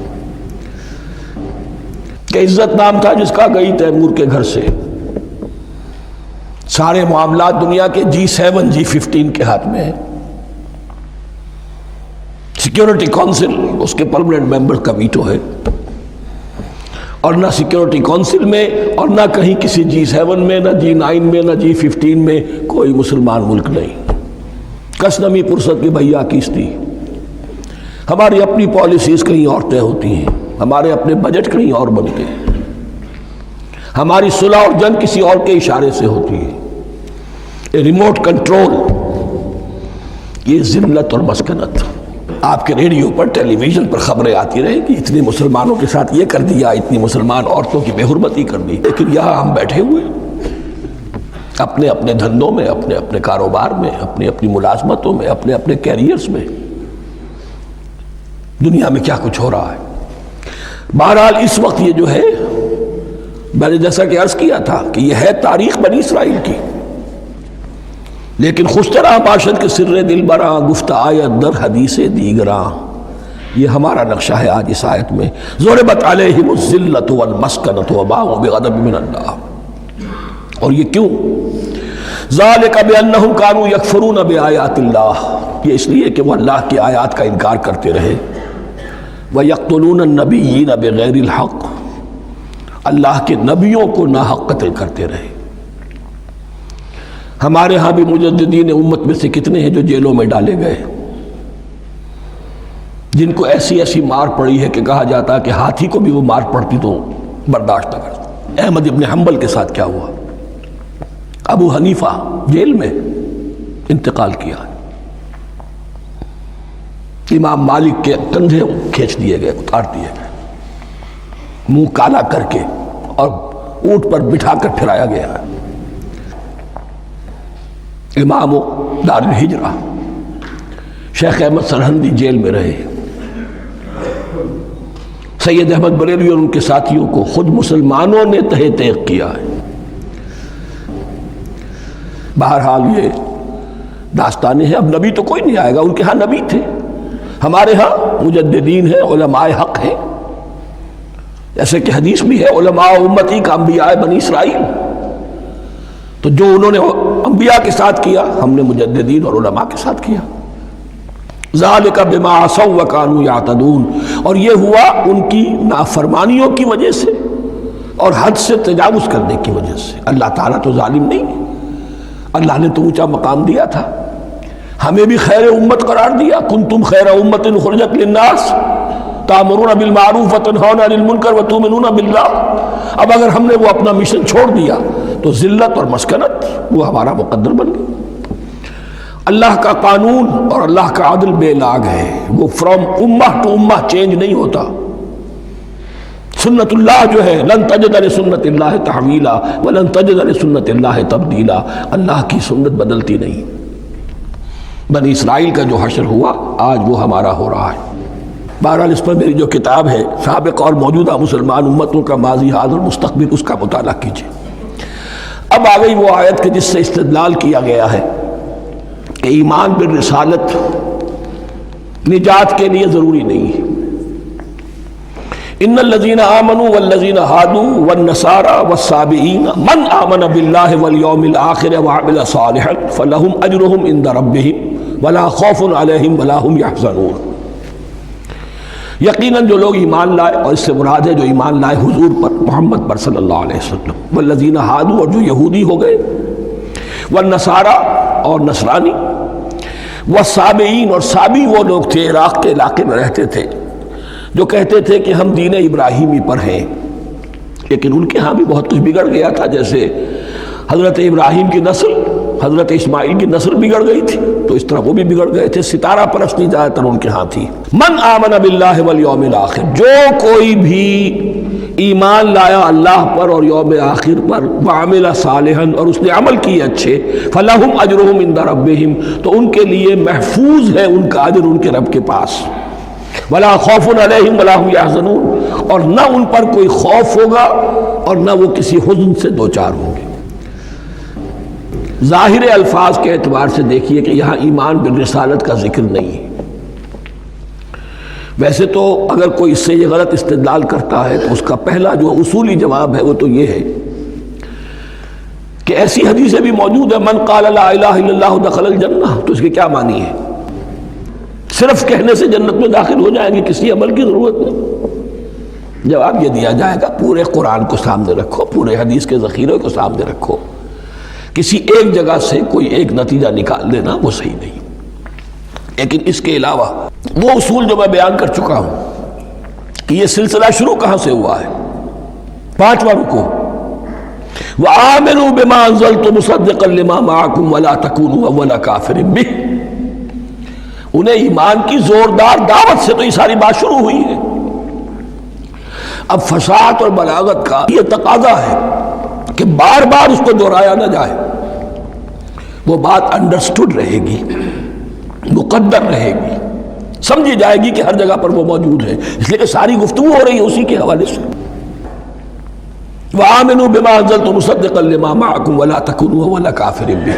کہ عزت نام تھا جس کا گئی تیمور کے گھر سے۔ سارے معاملات دنیا کے G7 G15 کے ہاتھ میں ہے۔ سیکیورٹی کونسل اس کے پرماننٹ ممبر کا ویٹو ہے، اور نہ سیکیورٹی کونسل میں اور نہ کہیں کسی G7 میں، نہ G9 میں، نہ G15 میں کوئی مسلمان ملک نہیں۔ کس نمی پرست کی بھیا کیستی۔ ہماری اپنی پالیسیز کہیں اور طے ہوتی ہیں، ہمارے اپنے بجٹ کہیں اور بنتے ہیں، ہماری صلح اور جنگ کسی اور کے اشارے سے ہوتی ہے۔ ریموٹ کنٹرول، یہ ذلت اور مسکنت۔ آپ کے ریڈیو پر، ٹیلی ویژن پر خبریں آتی رہیں کہ اتنے مسلمانوں کے ساتھ یہ کر دیا، اتنی مسلمان عورتوں کی بے حرمتی کر دی، لیکن یہاں ہم بیٹھے ہوئے اپنے اپنے دھندوں میں، اپنے اپنے کاروبار میں، اپنی اپنی ملازمتوں میں، اپنے اپنے کیریئرز میں، دنیا میں کیا کچھ ہو رہا ہے۔ بہرحال اس وقت یہ جو ہے، میں نے جیسا کہ عرض کیا تھا کہ یہ ہے تاریخ بنی اسرائیل کی، لیکن خوش طرح باشد کے سر دل براں، گفت آیت در حدیث دیگراں، یہ ہمارا نقشہ ہے آج اس آیت میں۔ ضربت علیہم الذلۃ والمسکنۃ وباؤوا بغضب من اللہ۔ اور یہ کیوں؟ ذالک بانہم کانوا یکفرون بآیات اللہ، یہ اس لیے کہ وہ اللہ کی آیات کا انکار کرتے رہے۔ وَيَقْتُلُونَ النَّبِيِّينَ بِغَيْرِ الْحَقِّ، اللہ کے نبیوں کو ناحق قتل کرتے رہے۔ ہمارے ہاں بھی مجددین امت میں سے کتنے ہیں جو جیلوں میں ڈالے گئے، جن کو ایسی ایسی مار پڑی ہے کہ کہا جاتا ہے کہ ہاتھی کو بھی وہ مار پڑتی تو برداشت نہ کرتا۔ احمد ابن حنبل کے ساتھ کیا ہوا؟ ابو حنیفہ جیل میں انتقال کیا، امام مالک کے کندھے کھینچ دیے گئے، اتار دیے گئے، منہ کالا کر کے اور اونٹ پر بٹھا کر پھرایا گیا۔ امام دار الہجرہ شیخ احمد سرہندی جیل میں رہے، سید احمد بریلوی اور ان کے ساتھیوں کو خود مسلمانوں نے تہہ تیغ کیا ہے۔ بہرحال یہ داستانیں ہیں، اب نبی تو کوئی نہیں آئے گا، ان کے ہاں نبی تھے، ہمارے ہاں مجددین ہیں، علماء حق ہیں، جیسے کہ حدیث بھی ہے علماء امتی کا انبیاء بنی اسرائیل، تو جو انہوں نے انبیاء کے ساتھ کیا ہم نے مجددین اور علماء کے ساتھ کیا۔ ذالک بما عصوا وکانوا یعتدون، اور یہ ہوا ان کی نافرمانیوں کی وجہ سے اور حد سے تجاوز کرنے کی وجہ سے۔ اللہ تعالیٰ تو ظالم نہیں ہے، اللہ نے تو اونچا مقام دیا تھا، ہمیں بھی خیر امت قرار دیا، کنتم خیر امت اخرجت للناس تأمرون بالمعروف وتنہون عن المنکر وتؤمنون باللہ۔ اب اگر ہم نے وہ اپنا مشن چھوڑ دیا تو ذلت اور مسکنت وہ ہمارا مقدر بن گئی۔ اللہ کا قانون اور اللہ کا عدل بے لاگ ہے، وہ فرام امہ ٹو امہ چینج نہیں ہوتا۔ سنت اللہ جو ہے لن تجد لسنت اللہ تحویلا ولن تجد لسنت اللہ تبدیلا، اللہ کی سنت بدلتی نہیں۔ بنی اسرائیل کا جو حشر ہوا آج وہ ہمارا ہو رہا ہے۔ بہرحال اس پر میری جو کتاب ہے سابق اور موجودہ مسلمان امتوں کا ماضی حال اور مستقبل، اس کا مطالعہ کیجیے۔ اب آ گئی وہ آیت کہ جس سے استدلال کیا گیا ہے کہ ایمان بالرسالت نجات کے لیے ضروری نہیں ہے۔ ان الذین آمنوا والذین ہادوا والنصارى والصابئین من آمن باللہ والیوم الآخر وعمل صالحا فلہم اجرہم عند ربہم ولا خوف علیہم ولا ہم یحزنون۔ یقیناً جو لوگ ایمان لائے، اور اس سے مراد ہے جو ایمان لائے حضور پر، محمد پر صلی اللہ علیہ وسلم، والذین ہادوا، اور جو یہودی ہو گئے، والنصارى، اور نصرانی، والصابئین، اور صابی وہ لوگ تھے عراق کے علاقے میں رہتے تھے جو کہتے تھے کہ ہم دین ابراہیمی پر ہیں، لیکن ان کے ہاں بھی بہت کچھ بگڑ گیا تھا، جیسے حضرت ابراہیم کی نسل، حضرت اسماعیل کی نسل بگڑ گئی تھی، تو اس طرح وہ بھی بگڑ گئے تھے۔ ستارہ پرستی زیادہ تر ان کے ہاں تھی۔ من آمن باللہ والیوم الآخر، جو کوئی بھی ایمان لایا اللہ پر اور یوم آخر پر، وعمل صالحا، اور اس نے عمل کیے اچھے، فلہم اجرہم عند ربہم، تو ان کے لیے محفوظ ہے ان کا اجر ان کے رب کے پاس، ولا خوف علیہم ولا ہم یحزنون، اور نہ ان پر کوئی خوف ہوگا اور نہ وہ کسی حزن سے دوچار ہوں گے۔ ظاہر الفاظ کے اعتبار سے دیکھیے کہ یہاں ایمان بالرسالت کا ذکر نہیں ہے۔ ویسے تو اگر کوئی اس سے یہ غلط استدلال کرتا ہے تو اس کا پہلا جو اصولی جواب ہے وہ تو یہ ہے کہ ایسی حدیثیں بھی موجود ہے، من قال لا الہ الا اللہ دخل الجنہ، تو اس کے کیا معنی ہے؟ صرف کہنے سے جنت میں داخل ہو جائیں گے، کسی عمل کی ضرورت نہیں؟ جواب یہ دیا جائے گا پورے قرآن کو سامنے رکھو، پورے حدیث کے ذخیرے کو سامنے رکھو، کسی ایک جگہ سے کوئی ایک نتیجہ نکال لینا وہ صحیح نہیں۔ لیکن اس کے علاوہ وہ اصول جو میں بیان کر چکا ہوں کہ یہ سلسلہ شروع کہاں سے ہوا ہے، 5واں رکوع، وَآمِنُوا بِمَا أَنزَلْتُ مُصَدِّقًا لِمَا مَعَكُمْ وَلَا تَكُونُوا أَوَّلَ كَافِرٍ بِهِ، انہیں ایمان کی زوردار دعوت سے تو یہ ساری بات شروع ہوئی ہے۔ اب فصاحت اور بلاغت کا یہ تقاضا ہے کہ بار بار اس کو دہرایا نہ جائے، وہ بات انڈرسٹوڈ رہے گی، مقدر رہے گی، سمجھی جائے گی کہ ہر جگہ پر وہ موجود ہے، اس لیے کہ ساری گفتگو ہو رہی ہے اسی کے حوالے سے۔ وَآمِنُوا بِمَا أَنزَلْتُ مُصَدِّقًا لِمَا مَعَكُمْ وَلَا تَكُونُوا أَوَّلَ كَافِرٍ بِهِ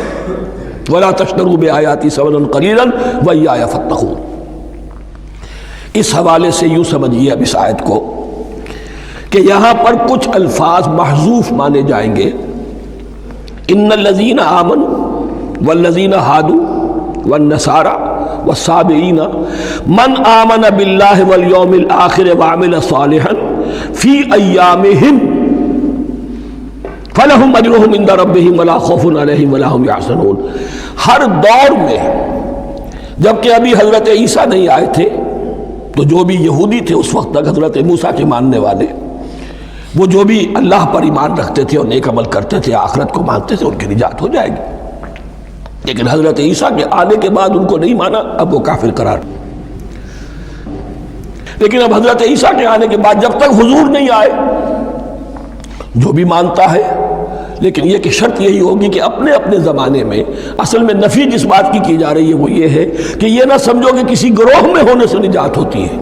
وَلَا تَشْتَرُوا بِآيَاتِي ثَمَنًا قَلِيلًا وَإِيَّايَ فَاتَّقُونِ۔ اس حوالے سے یوں سمجھیے اب اس آیت کو کہ یہاں پر کچھ الفاظ محذوف مانے جائیں گے، ان الذین آمنوا والذین ہادوا والنصارى والصابئین من آمن باللہ والیوم الآخر وعمل صالحا فی ایامہم فلہم اجرہم عند ربہم ولا خوف علیہم ولا ہم یحزنون۔ ہر دور میں جبکہ ابھی حضرت عیسیٰ نہیں آئے تھے تو جو بھی یہودی تھے اس وقت تک، حضرت موسیٰ کے ماننے والے، وہ جو بھی اللہ پر ایمان رکھتے تھے اور نیک عمل کرتے تھے، آخرت کو مانتے تھے، ان کی نجات ہو جائے گی۔ لیکن حضرت عیسیٰ کے آنے کے بعد ان کو نہیں مانا، اب وہ کافر قرار۔ لیکن اب حضرت عیسیٰ کے آنے کے بعد جب تک حضور نہیں آئے، جو بھی مانتا ہے، لیکن یہ کہ شرط یہی ہوگی کہ اپنے اپنے زمانے میں، اصل میں نفی جس بات کی جا رہی ہے وہ یہ ہے کہ یہ نہ سمجھو کہ کسی گروہ میں ہونے سے نجات ہوتی ہے،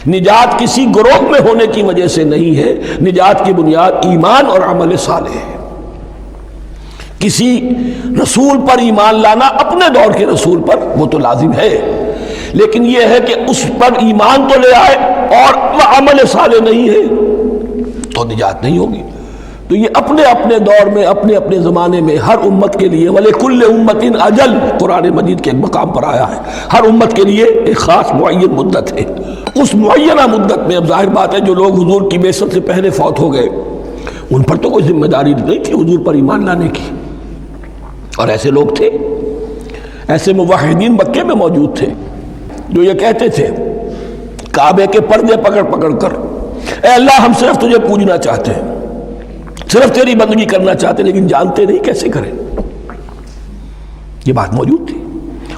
نجات کسی گروہ میں ہونے کی وجہ سے نہیں ہے، نجات کی بنیاد ایمان اور عمل صالح ہے۔ کسی رسول پر ایمان لانا اپنے دور کے رسول پر وہ تو لازم ہے، لیکن یہ ہے کہ اس پر ایمان تو لے آئے اور وہ عمل صالح نہیں ہے تو نجات نہیں ہوگی۔ تو یہ اپنے اپنے دور میں، اپنے اپنے زمانے میں ہر امت کے لیے وَلِكُلِّ أُمَّةٍ أَجَلٌ قرآن مجید کے ایک مقام پر آیا ہے، ہر امت کے لیے ایک خاص معین مدت ہے۔ اس معینہ مدت میں اب ظاہر بات ہے جو لوگ حضور کی بعثت سے پہلے فوت ہو گئے ان پر تو کوئی ذمہ داری نہیں تھی حضور پر ایمان لانے کی، اور ایسے لوگ تھے، ایسے موحدین مکے میں موجود تھے جو یہ کہتے تھے کعبے کے پردے پکڑ پکڑ کر، اے اللہ ہم صرف تجھے پوجنا چاہتے ہیں، صرف تیری بندگی کرنا چاہتے ہیں، لیکن جانتے نہیں کیسے کریں۔ یہ بات موجود تھی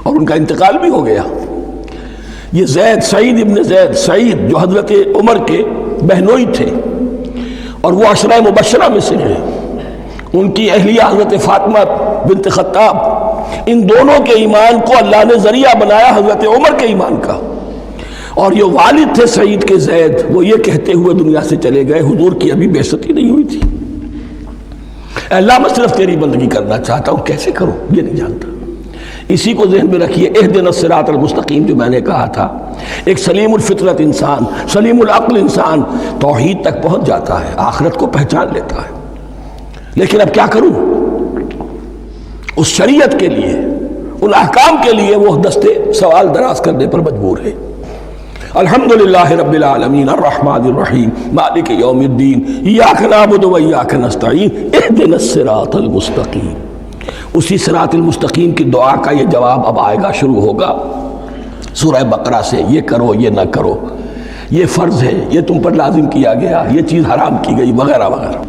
اور ان کا انتقال بھی ہو گیا۔ یہ زید، سعید ابن زید، سعید جو حضرت عمر کے بہنوئی تھے اور وہ عشرہ مبشرہ میں سے ہیں، ان کی اہلیہ حضرت فاطمہ بنت خطاب، ان دونوں کے ایمان کو اللہ نے ذریعہ بنایا حضرت عمر کے ایمان کا، اور یہ والد تھے سعید کے زید، وہ یہ کہتے ہوئے دنیا سے چلے گئے حضور کی ابھی بعثت ہی نہیں ہوئی تھی، اے اللہ میں صرف تیری بندگی کرنا چاہتا ہوں، کیسے کروں یہ نہیں جانتا۔ اسی کو ذہن میں رکھیے، اہدنا الصراط المستقیم جو میں نے کہا تھا، ایک سلیم الفطرت انسان، سلیم العقل انسان توحید تک پہنچ جاتا ہے، آخرت کو پہچان لیتا ہے، لیکن اب کیا کروں؟ اس شریعت کے لیے، ان احکام کے لیے وہ دستے سوال دراز کرنے پر مجبور ہے۔ الحمدللہ رب العالمین الرحمن الرحیم مالک یوم الدین ایاک نعبد و ایاک نستعین اہدنا الصراط المستقیم۔ اسی صراط المستقیم کی دعا کا یہ جواب اب آئے گا، شروع ہوگا سورہ بقرہ سے، یہ کرو یہ نہ کرو، یہ فرض ہے، یہ تم پر لازم کیا گیا، یہ چیز حرام کی گئی، وغیرہ وغیرہ۔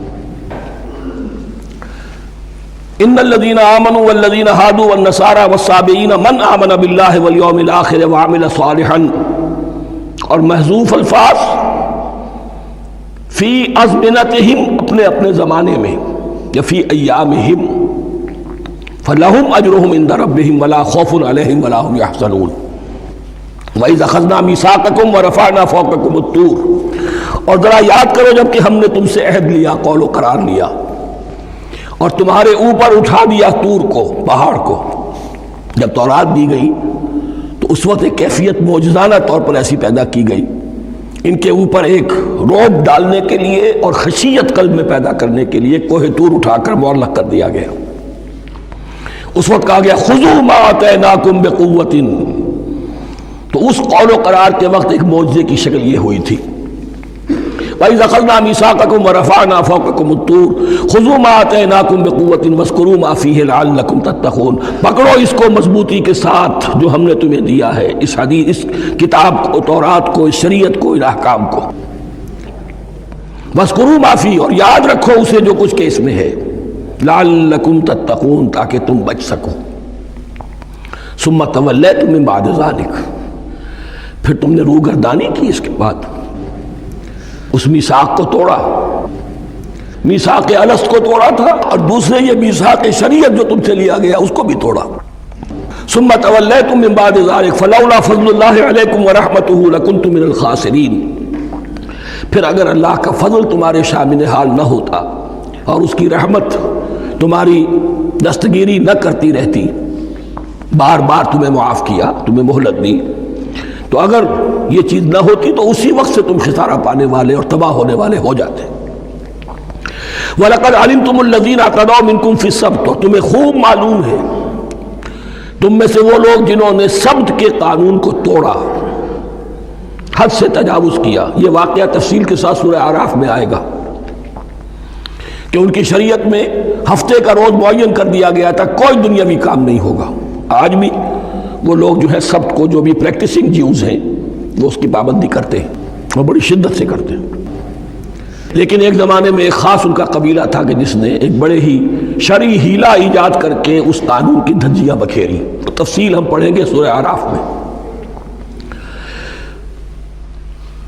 ان الذين آمنوا والذين هادوا والنصارى والصابئين من آمن بالله واليوم الآخر وعمل صالحا، اور محذوف الفاظ فی ازمنتہم، اپنے اپنے زمانے میں، یا فی ایامہم، فلہم اجرہم عند ربہم ولا خوف علیہم ولا هم یحزنون۔ وَإِذْ أَخَذْنَا مِيثَاقَكُمْ وَرَفَعْنَا فَوْقَكُمُ الطُّورَ، اور ذرا یاد کرو جب کہ ہم نے تم سے عہد لیا، قول و قرار لیا، اور تمہارے اوپر اٹھا دیا طور کو، پہاڑ کو۔ جب تورات دی گئی تو اس وقت ایک کیفیت معجزانہ طور پر ایسی پیدا کی گئی، ان کے اوپر ایک رعب ڈالنے کے لیے اور خشیت قلب میں پیدا کرنے کے لیے کوہ طور اٹھا کر معلق کر دیا گیا۔ اس وقت کہا گیا خذوا ما آتیناکم بقوۃ، تو اس قول و قرار کے وقت ایک معجزے کی شکل یہ ہوئی تھی۔ وَإِذْ أَخَذْنَا مِيثَاقَكُمْ وَرَفَعْنَا فَوْقَكُمُ الطُّورَ خُذُوا مَا آتَيْنَاكُمْ بِقُوَّةٍ وَاذْكُرُوا مَا فِيهِ لَعَلَّكُمْ تَتَّقُونَ، پکڑو اس کو مضبوطی کے ساتھ جو ہم نے تمہیں دیا ہے، اس حدیث، اس کتاب کو، تورات کو، اس شریعت کو، ان احکام کو۔ وَاذْكُرُوا مَا فِيهِ، اور یاد رکھو اسے جو کچھ کہ اس میں ہے، لَعَلَّكُمْ تَتَّقُونَ، تاکہ تم بچ سکو۔ ثُمَّ تَوَلَّيْتُم مِّن بَعْدِ ذَلِكَ، پھر تم نے روگردانی کی اس کے بعد، اس میثاق کو توڑا، میثاق الست کو توڑا تھا، اور دوسرے یہ میثاق شریعت جو تم سے لیا گیا اس کو بھی توڑا۔ ثم تولیتم من بعد ذلك فلولا فضل اللہ علیکم ورحمتہ لکنتم من الخاسرین، پھر اگر اللہ کا فضل تمہارے شامل حال نہ ہوتا اور اس کی رحمت تمہاری دستگیری نہ کرتی رہتی، بار بار تمہیں معاف کیا، تمہیں مہلت دی، تو اگر یہ چیز نہ ہوتی تو اسی وقت سے تم خسارہ پانے والے اور تباہ ہونے والے ہو جاتے۔ وَلَقَدْ عَلِمْتُمُ الَّذِينَ اعْتَدَوْا مِنْكُمْ فِي السَّبْتِ، اور تمہیں خوب معلوم ہے تم میں سے وہ لوگ جنہوں نے سبت کے قانون کو توڑا، حد سے تجاوز کیا۔ یہ واقعہ تفصیل کے ساتھ سورہ اعراف میں آئے گا کہ ان کی شریعت میں ہفتے کا روز معین کر دیا گیا تھا، کوئی دنیاوی کام نہیں ہوگا۔ آج بھی وہ لوگ جو ہے سبت کو، جو بھی پریکٹسنگ جیوز ہیں، وہ اس کی پابندی کرتے ہیں اور بڑی شدت سے کرتے ہیں۔ لیکن ایک زمانے میں ایک خاص ان کا قبیلہ تھا کہ جس نے ایک بڑے ہی شرعی ہیلہ ایجاد کر کے اس قانون کی دھجیاں بکھیری، تفصیل ہم پڑھیں گے سورہ اعراف میں۔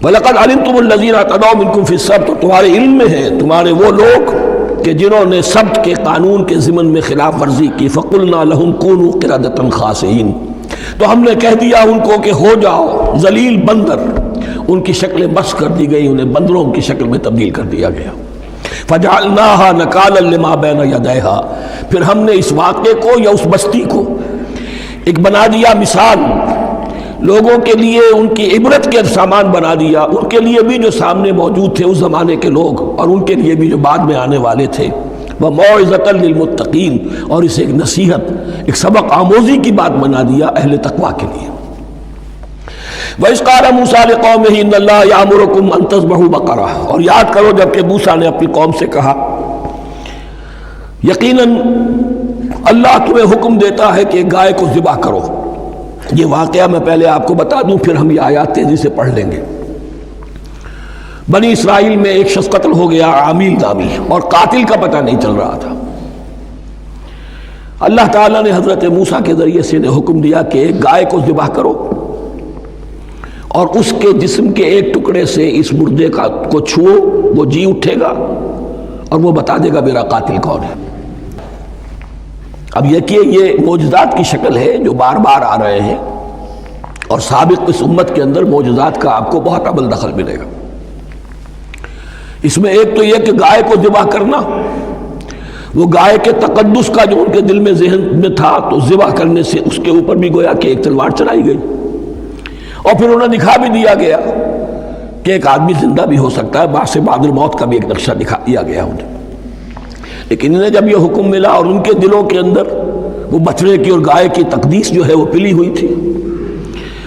وَلَقَدْ عَلِمْتُمُ الَّذِينَ اعْتَدَوْا مِنْكُمْ فِي السَّبْتِ، تمہارے علم میں ہے تمہارے وہ لوگ کہ جنہوں نے سبت کے قانون کے ضمن میں خلاف ورزی کی، فَقُلْنَا لَهُمْ كُونُوا قِرَدَةً خَاسِئِينَ، تو ہم نے کہہ دیا ان کو کہ ہو جاؤ ذلیل بندر، ان کی شکلیں مس کر دی گئی، انہیں بندروں کی شکل میں تبدیل کر دیا گیا۔ فجعلناها نکالا لما بین یدیہا، پھر ہم نے اس واقعے کو یا اس بستی کو ایک بنا دیا مثال، لوگوں کے لیے ان کی عبرت کے سامان بنا دیا، ان کے لیے بھی جو سامنے موجود تھے اس زمانے کے لوگ، اور ان کے لیے بھی جو بعد میں آنے والے تھے، وَمَوْعِظَةً لِّلْمُتَّقِينَ، اور اسے ایک نصیحت، ایک سبق آموزی کی بات بنا دیا اہل تقویٰ کے لیے۔ وَإِذْ قَالَ مُوسَىٰ لِقَوْمِهِ إِنَّ اللَّهَ يَأْمُرُكُمْ أَن تَذْبَحُوا بَقَرَةً، اور یاد کرو جب کہ موسیٰ نے اپنی قوم سے کہا یقیناً اللہ تمہیں حکم دیتا ہے کہ گائے کو ذبح کرو۔ یہ واقعہ میں پہلے آپ کو بتا دوں، پھر ہم یہ آیات تیزی سے پڑھ لیں گے۔ بنی اسرائیل میں ایک شخص قتل ہو گیا، عامیل نامی، اور قاتل کا پتہ نہیں چل رہا تھا۔ اللہ تعالیٰ نے حضرت موسیٰ کے ذریعے سے حکم دیا کہ ایک گائے کو ذبح کرو اور اس کے جسم کے ایک ٹکڑے سے اس مردے کو چھو، وہ جی اٹھے گا اور وہ بتا دے گا میرا قاتل کون ہے۔ اب یہ معجزات کی شکل ہے جو بار بار آ رہے ہیں، اور سابق اس امت کے اندر معجزات کا آپ کو بہت عمل دخل ملے گا۔ اس میں ایک تو یہ کہ گائے کو ذبح کرنا، وہ گائے کے تقدس کا جو ان کے دل میں ذہن میں تھا، تو ذبح کرنے سے اس کے اوپر بھی گویا کہ ایک تلوار چلائی گئی، اور پھر انہیں دکھا بھی دیا گیا کہ ایک آدمی زندہ بھی ہو سکتا ہے، بعد سے بعد الموت کا بھی ایک نقشہ دکھا دیا گیا انہیں۔ لیکن انہیں جب یہ حکم ملا اور ان کے دلوں کے اندر وہ بچڑے کی اور گائے کی تقدیس جو ہے وہ پلی ہوئی تھی،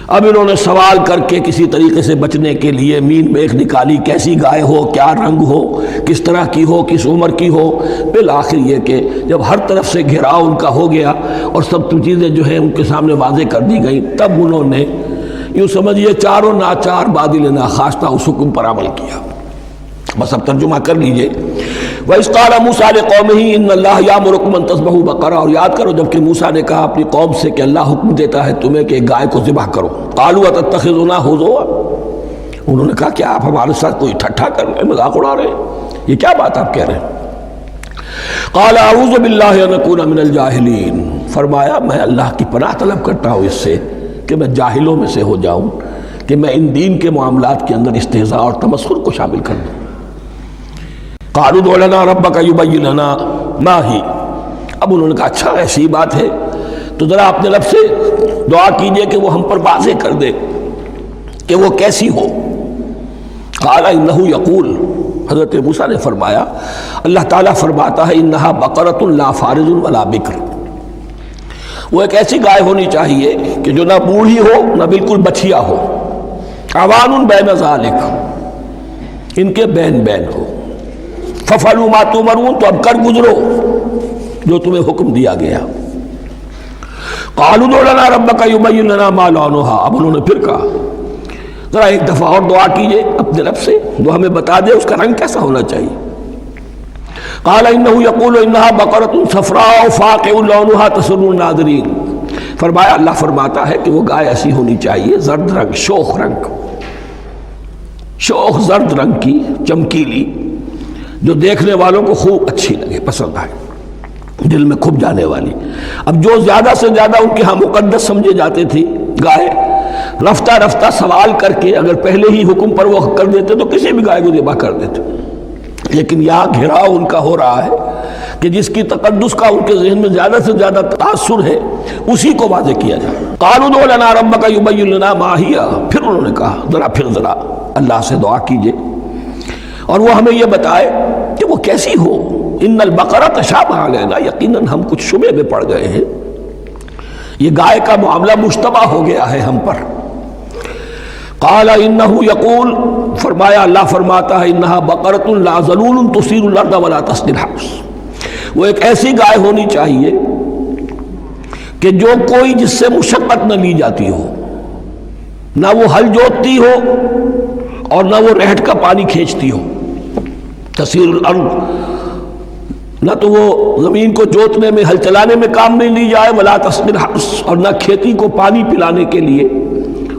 اب انہوں نے سوال کر کے کسی طریقے سے بچنے کے لیے مین میخ نکالی، کیسی گائے ہو، کیا رنگ ہو، کس طرح کی ہو، کس عمر کی ہو۔ بالآخر یہ کہ جب ہر طرف سے گھیراؤ ان کا ہو گیا اور سب چیزیں جو ہیں ان کے سامنے واضح کر دی گئیں، تب انہوں نے یوں سمجھیے چاروں ناچار بادل ناخواستہ اس حکم پر عمل کیا۔ بس اب ترجمہ کر لیجئے۔ وَإِذْ قَالَ مُوسَىٰ لِقَوْمِهِ إِنَّ اللَّهَ يَأْمُرُكُمْ أَن تَذْبَحُوا بَقَرَةً، اور یاد کرو جب کہ موسیٰ نے کہا اپنی قوم سے کہ اللہ حکم دیتا ہے تمہیں کہ گائے کو ذبح کرو۔ قَالُوا أَتَتَّخِذُنَا هُزُوًا، انہوں نے کہا کہ آپ ہمارے ساتھ کوئی ٹھٹھا کر رہے ہیں، مذاق اڑا رہے ہیں، یہ کیا بات آپ کہہ رہے ہیں؟ قَالَ أَعُوذُ بِاللَّهِ أَنْ أَكُونَ مِنَ الْجَاهِلِينَ، فرمایا میں اللہ کی پناہ طلب کرتا ہوں اس سے کہ میں جاہلوں میں سے ہو جاؤں، کہ میں ان دین کے معاملات کے اندر استہزاء اور تمسخر کو شامل کر دوں۔ قالوا ادع لنا ربک یبین لنا ما ہی، اب انہوں نے کہا اچھا ایسی بات ہے تو ذرا اپنے رب سے دعا کیجئے کہ وہ ہم پر واضح کر دے کہ وہ کیسی ہو۔ قال انہ یقول، حضرت موسیٰ نے فرمایا اللہ تعالیٰ فرماتا ہے انہا بقرۃ لا فارض ولا بکر، وہ ایک ایسی گائے ہونی چاہیے کہ جو نہ بوڑھی ہو نہ بالکل بچھیا ہو، عوان بین ذالک، ان کے بین بین ہو۔ فَفَعَلُوا مَا تُؤْمَرُونَ، تو اب کر گزرو جو تمہیں حکم دیا گیا۔ قَالُوا ادْعُ لَنَا رَبَّكَ يُبَيِّن لَنَا مَا لَوْنُهَا، اب انہوں نے پھر کہا ذرا ایک دفعہ اور دعا کیجئے اپنے رب سے، وہ ہمیں بتا دے اس کا رنگ کیسا ہونا چاہیے۔ قَالَ إِنَّهُ يَقُولُ إِنَّهَا بَقَرَةٌ صَفْرَاءُ فَاقِعٌ لَوْنُهَا تَسُرُّ النَّاظِرِينَ، فرمایا اللہ فرماتا ہے کہ وہ گائے ایسی ہونی چاہیے زرد رنگ، شوخ رنگ، شوخ زرد رنگ کی، چمکیلی، جو دیکھنے والوں کو خوب اچھی لگے، پسند آئے، دل میں کھپ جانے والی۔ اب جو زیادہ سے زیادہ ان کے ہاں مقدس سمجھے جاتے تھی گائے، رفتہ رفتہ سوال کر کے اگر پہلے ہی حکم پر وہ کر دیتے تو کسی بھی گائے کو ذبح کر دیتے، لیکن یہاں گھیراؤ ان کا ہو رہا ہے کہ جس کی تقدس کا ان کے ذہن میں زیادہ سے زیادہ تاثر ہے اسی کو واضح کیا جائے۔ قالوا ادع لنا ربک یبین لنا ما ہی، پھر انہوں نے کہا ذرا اللہ سے دعا کیجئے اور وہ ہمیں یہ بتائے کہ وہ کیسی ہو۔ ان البقرہ تشابہ علینا، یقیناً ہم کچھ شبے میں پڑ گئے ہیں، یہ گائے کا معاملہ مشتبہ ہو گیا ہے ہم پر۔ قال انہ یقول، فرمایا اللہ فرماتا ہے انہا بقرۃ لا ذلول تثیر الارض ولا تسقی الحرث، وہ ایک ایسی گائے ہونی چاہیے کہ جو کوئی جس سے مشقت نہ لی جاتی ہو، نہ وہ ہل جوتتی ہو اور نہ وہ رہٹ کا پانی کھینچتی ہو۔ تسیر الارض، نہ تو وہ زمین کو جوتنے میں، ہل چلانے میں کام نہیں لی جائے، ولا تسقی الحرث، اور نہ کھیتی کو پانی پلانے کے لیے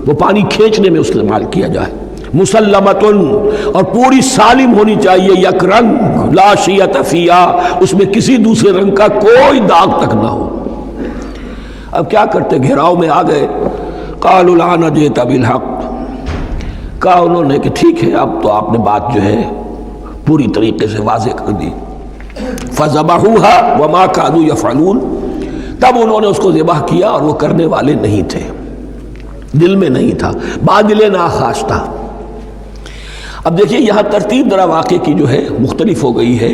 وہ پانی کھینچنے میں استعمال کیا جائے۔ مسلمتن، اور پوری سالم ہونی چاہیے، یک رنگ، لا شیۃ فیہا، اس میں کسی دوسرے رنگ کا کوئی داغ تک نہ ہو۔ اب کیا کرتے، گھیراؤ میں آ گئے۔ قالوا الآن جئت بالحق، کہا انہوں نے کہ ٹھیک ہے، اب تو آپ نے بات جو ہے پوری طریقے سے واضح کر دی۔ فَذَبَحُوهَا وَمَا كَانُوا يَفْعَلُونَ، تب انہوں نے اس کو ذبح کیا اور وہ کرنے والے نہیں تھے، دل میں نہیں تھا، بادل ناخواش تھا۔ اب دیکھیے یہاں ترتیب ذرا واقعے کی جو ہے مختلف ہو گئی ہے۔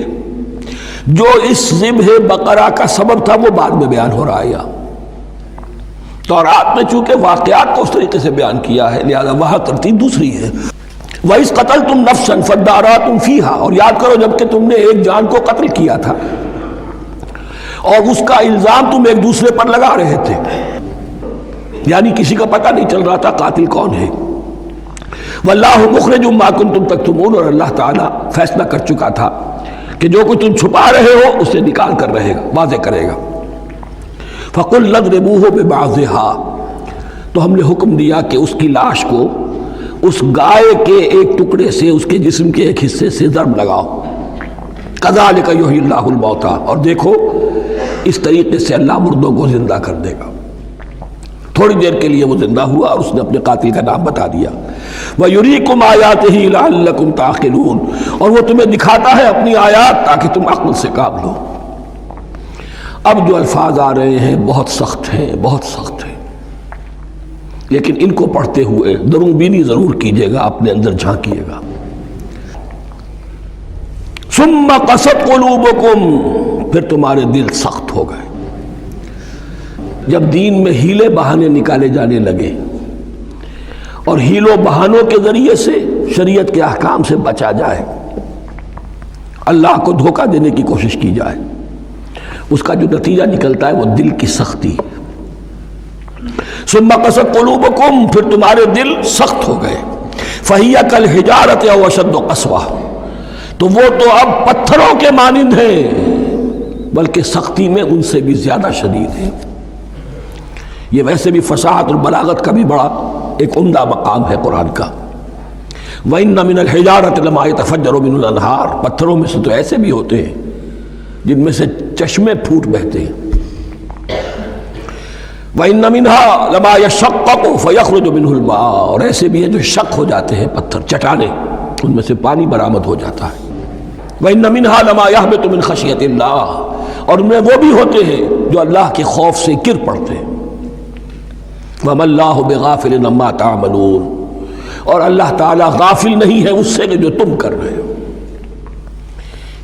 جو اس ذبح بقرہ کا سبب تھا وہ بعد میں بیان ہو رہا ہے۔ تورات میں چونکہ واقعات کو اس طریقے سے بیان کیا ہے لہذا وہاں ترتیب دوسری ہے۔ وَإِذْ قَتَلْتُمْ نَفْسًا فَادَّارَأْتُمْ فِيهَا، اور یاد کرو جب کہ تم نے ایک جان کو قتل کیا تھا اور اس کا الزام تم ایک دوسرے پر لگا رہے تھے، یعنی کسی کا پتہ نہیں چل رہا تھا قاتل کون ہے۔ وَاللَّهُ مُخْرِجٌ مَا كُنتُمْ تَكْتُمُونَ، اور اللہ تعالیٰ فیصلہ کر چکا تھا کہ جو کچھ تم چھپا رہے ہو اسے نکال کر رہے گا، واضح کرے گا۔ فَقُلْ اضْرِبُوهُ بِبَعْضِهَا، تو ہم نے حکم دیا کہ اس کی لاش کو اس گائے کے ایک ٹکڑے سے، اس کے جسم کے ایک حصے سے ضرب لگاؤ۔ كَذَلِكَ يُحْيِي اللَّهُ الْمَوْتَىٰ، اور دیکھو اس طریقے سے اللہ مردوں کو زندہ کر دے گا۔ تھوڑی دیر کے لیے وہ زندہ ہوا اور اس نے اپنے قاتل کا نام بتا دیا۔ وَيُرِيكُمْ آيَاتِهِ لَعَلَّكُمْ تَعْقِلُونَ، اور وہ تمہیں دکھاتا ہے اپنی آیات تاکہ تم عقل سے کام لو۔ اب جو الفاظ آ رہے ہیں بہت سخت ہیں، بہت سخت ہیں، لیکن ان کو پڑھتے ہوئے درون بینی ضرور کیجیے گا، اپنے اندر جھانکیے گا۔ ثُمَّ قَسَتْ قُلُوبُكُمْ، پھر تمہارے دل سخت ہو گئے۔ جب دین میں ہیلے بہانے نکالے جانے لگے اور ہیلوں بہانوں کے ذریعے سے شریعت کے احکام سے بچا جائے، اللہ کو دھوکہ دینے کی کوشش کی جائے، اس کا جو نتیجہ نکلتا ہے وہ دل کی سختی۔ ثم قست قلوبکم، پھر تمہارے دل سخت ہو گئے۔ فَهِيَ كَالْحِجَارَةِ أَوْ أَشَدُّ قَسْوَةً، تو وہ تو اب پتھروں کے مانند ہیں بلکہ سختی میں ان سے بھی زیادہ شدید ہے۔ یہ ویسے بھی فصاحت اور بلاغت کا بھی بڑا ایک عمدہ مقام ہے قرآن کا۔ وَإِنَّ مِنَ الْحِجَارَةِ لَمَا يَتَفَجَّرُ مِنْهُ الْأَنْهَارُ، پتھروں میں سے تو ایسے بھی ہوتے ہیں جن میں سے چشمے پھوٹ بہتے ہیں۔ وَإِنَّ مِنْهَا لَمَا يَشَّقَّقُ فَيَخْرُجُ مِنْهُ الْمَاءُ، اور ایسے بھی ہیں جو شق ہو جاتے ہیں، پتھر چٹانیں، ان میں سے پانی برآمد ہو جاتا ہے۔ وَإِنَّ مِنْهَا لَمَا يَهْبِطُ مِنْ خَشْيَةِ اللَّهِ، اور ان میں وہ بھی ہوتے ہیں جو اللہ کے خوف سے گر پڑتے ہیں۔ وَمَا اللَّهُ بِغَافِلٍ عَمَّا تَعْمَلُونَ، اور اللہ تعالیٰ غافل نہیں ہے اس سے کہ جو تم کر رہے ہو۔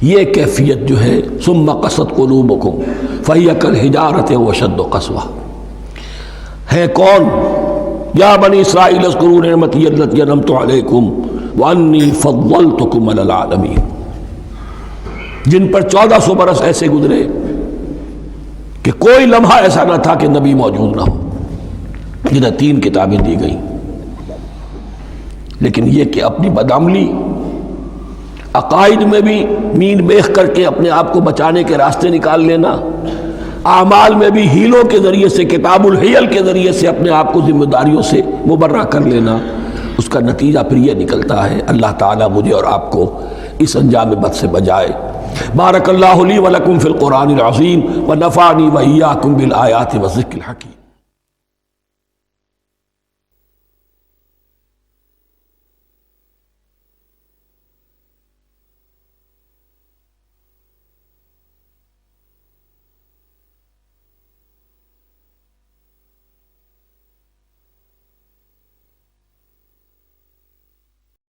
یہ کیفیت جو ہے ثم قست قلوبکم فہی کالحجارۃ واشد قسوہ، ہے کون؟ یا بنی اسرائیل اذکروا نعمتی التي انعمت علیکم وانی فضلتکم علی العالمین، جن پر 1400 برس ایسے گزرے کہ کوئی لمحہ ایسا نہ تھا کہ نبی موجود نہ ہو، جنہیں 3 کتابیں دی گئیں، لیکن یہ کہ اپنی بدعملی، عقائد میں بھی مین بیخ کر کے اپنے آپ کو بچانے کے راستے نکال لینا، اعمال میں بھی ہیلوں کے ذریعے سے، کتاب الحیل کے ذریعے سے اپنے آپ کو ذمہ داریوں سے مبرہ کر لینا، اس کا نتیجہ پھر یہ نکلتا ہے۔ اللہ تعالیٰ مجھے اور آپ کو اس انجام بد سے بچائے۔ بارک اللہ لی ولکم فی القرآن العظیم ونفعنی وإیاکم بالآیات والذکر الحکیم۔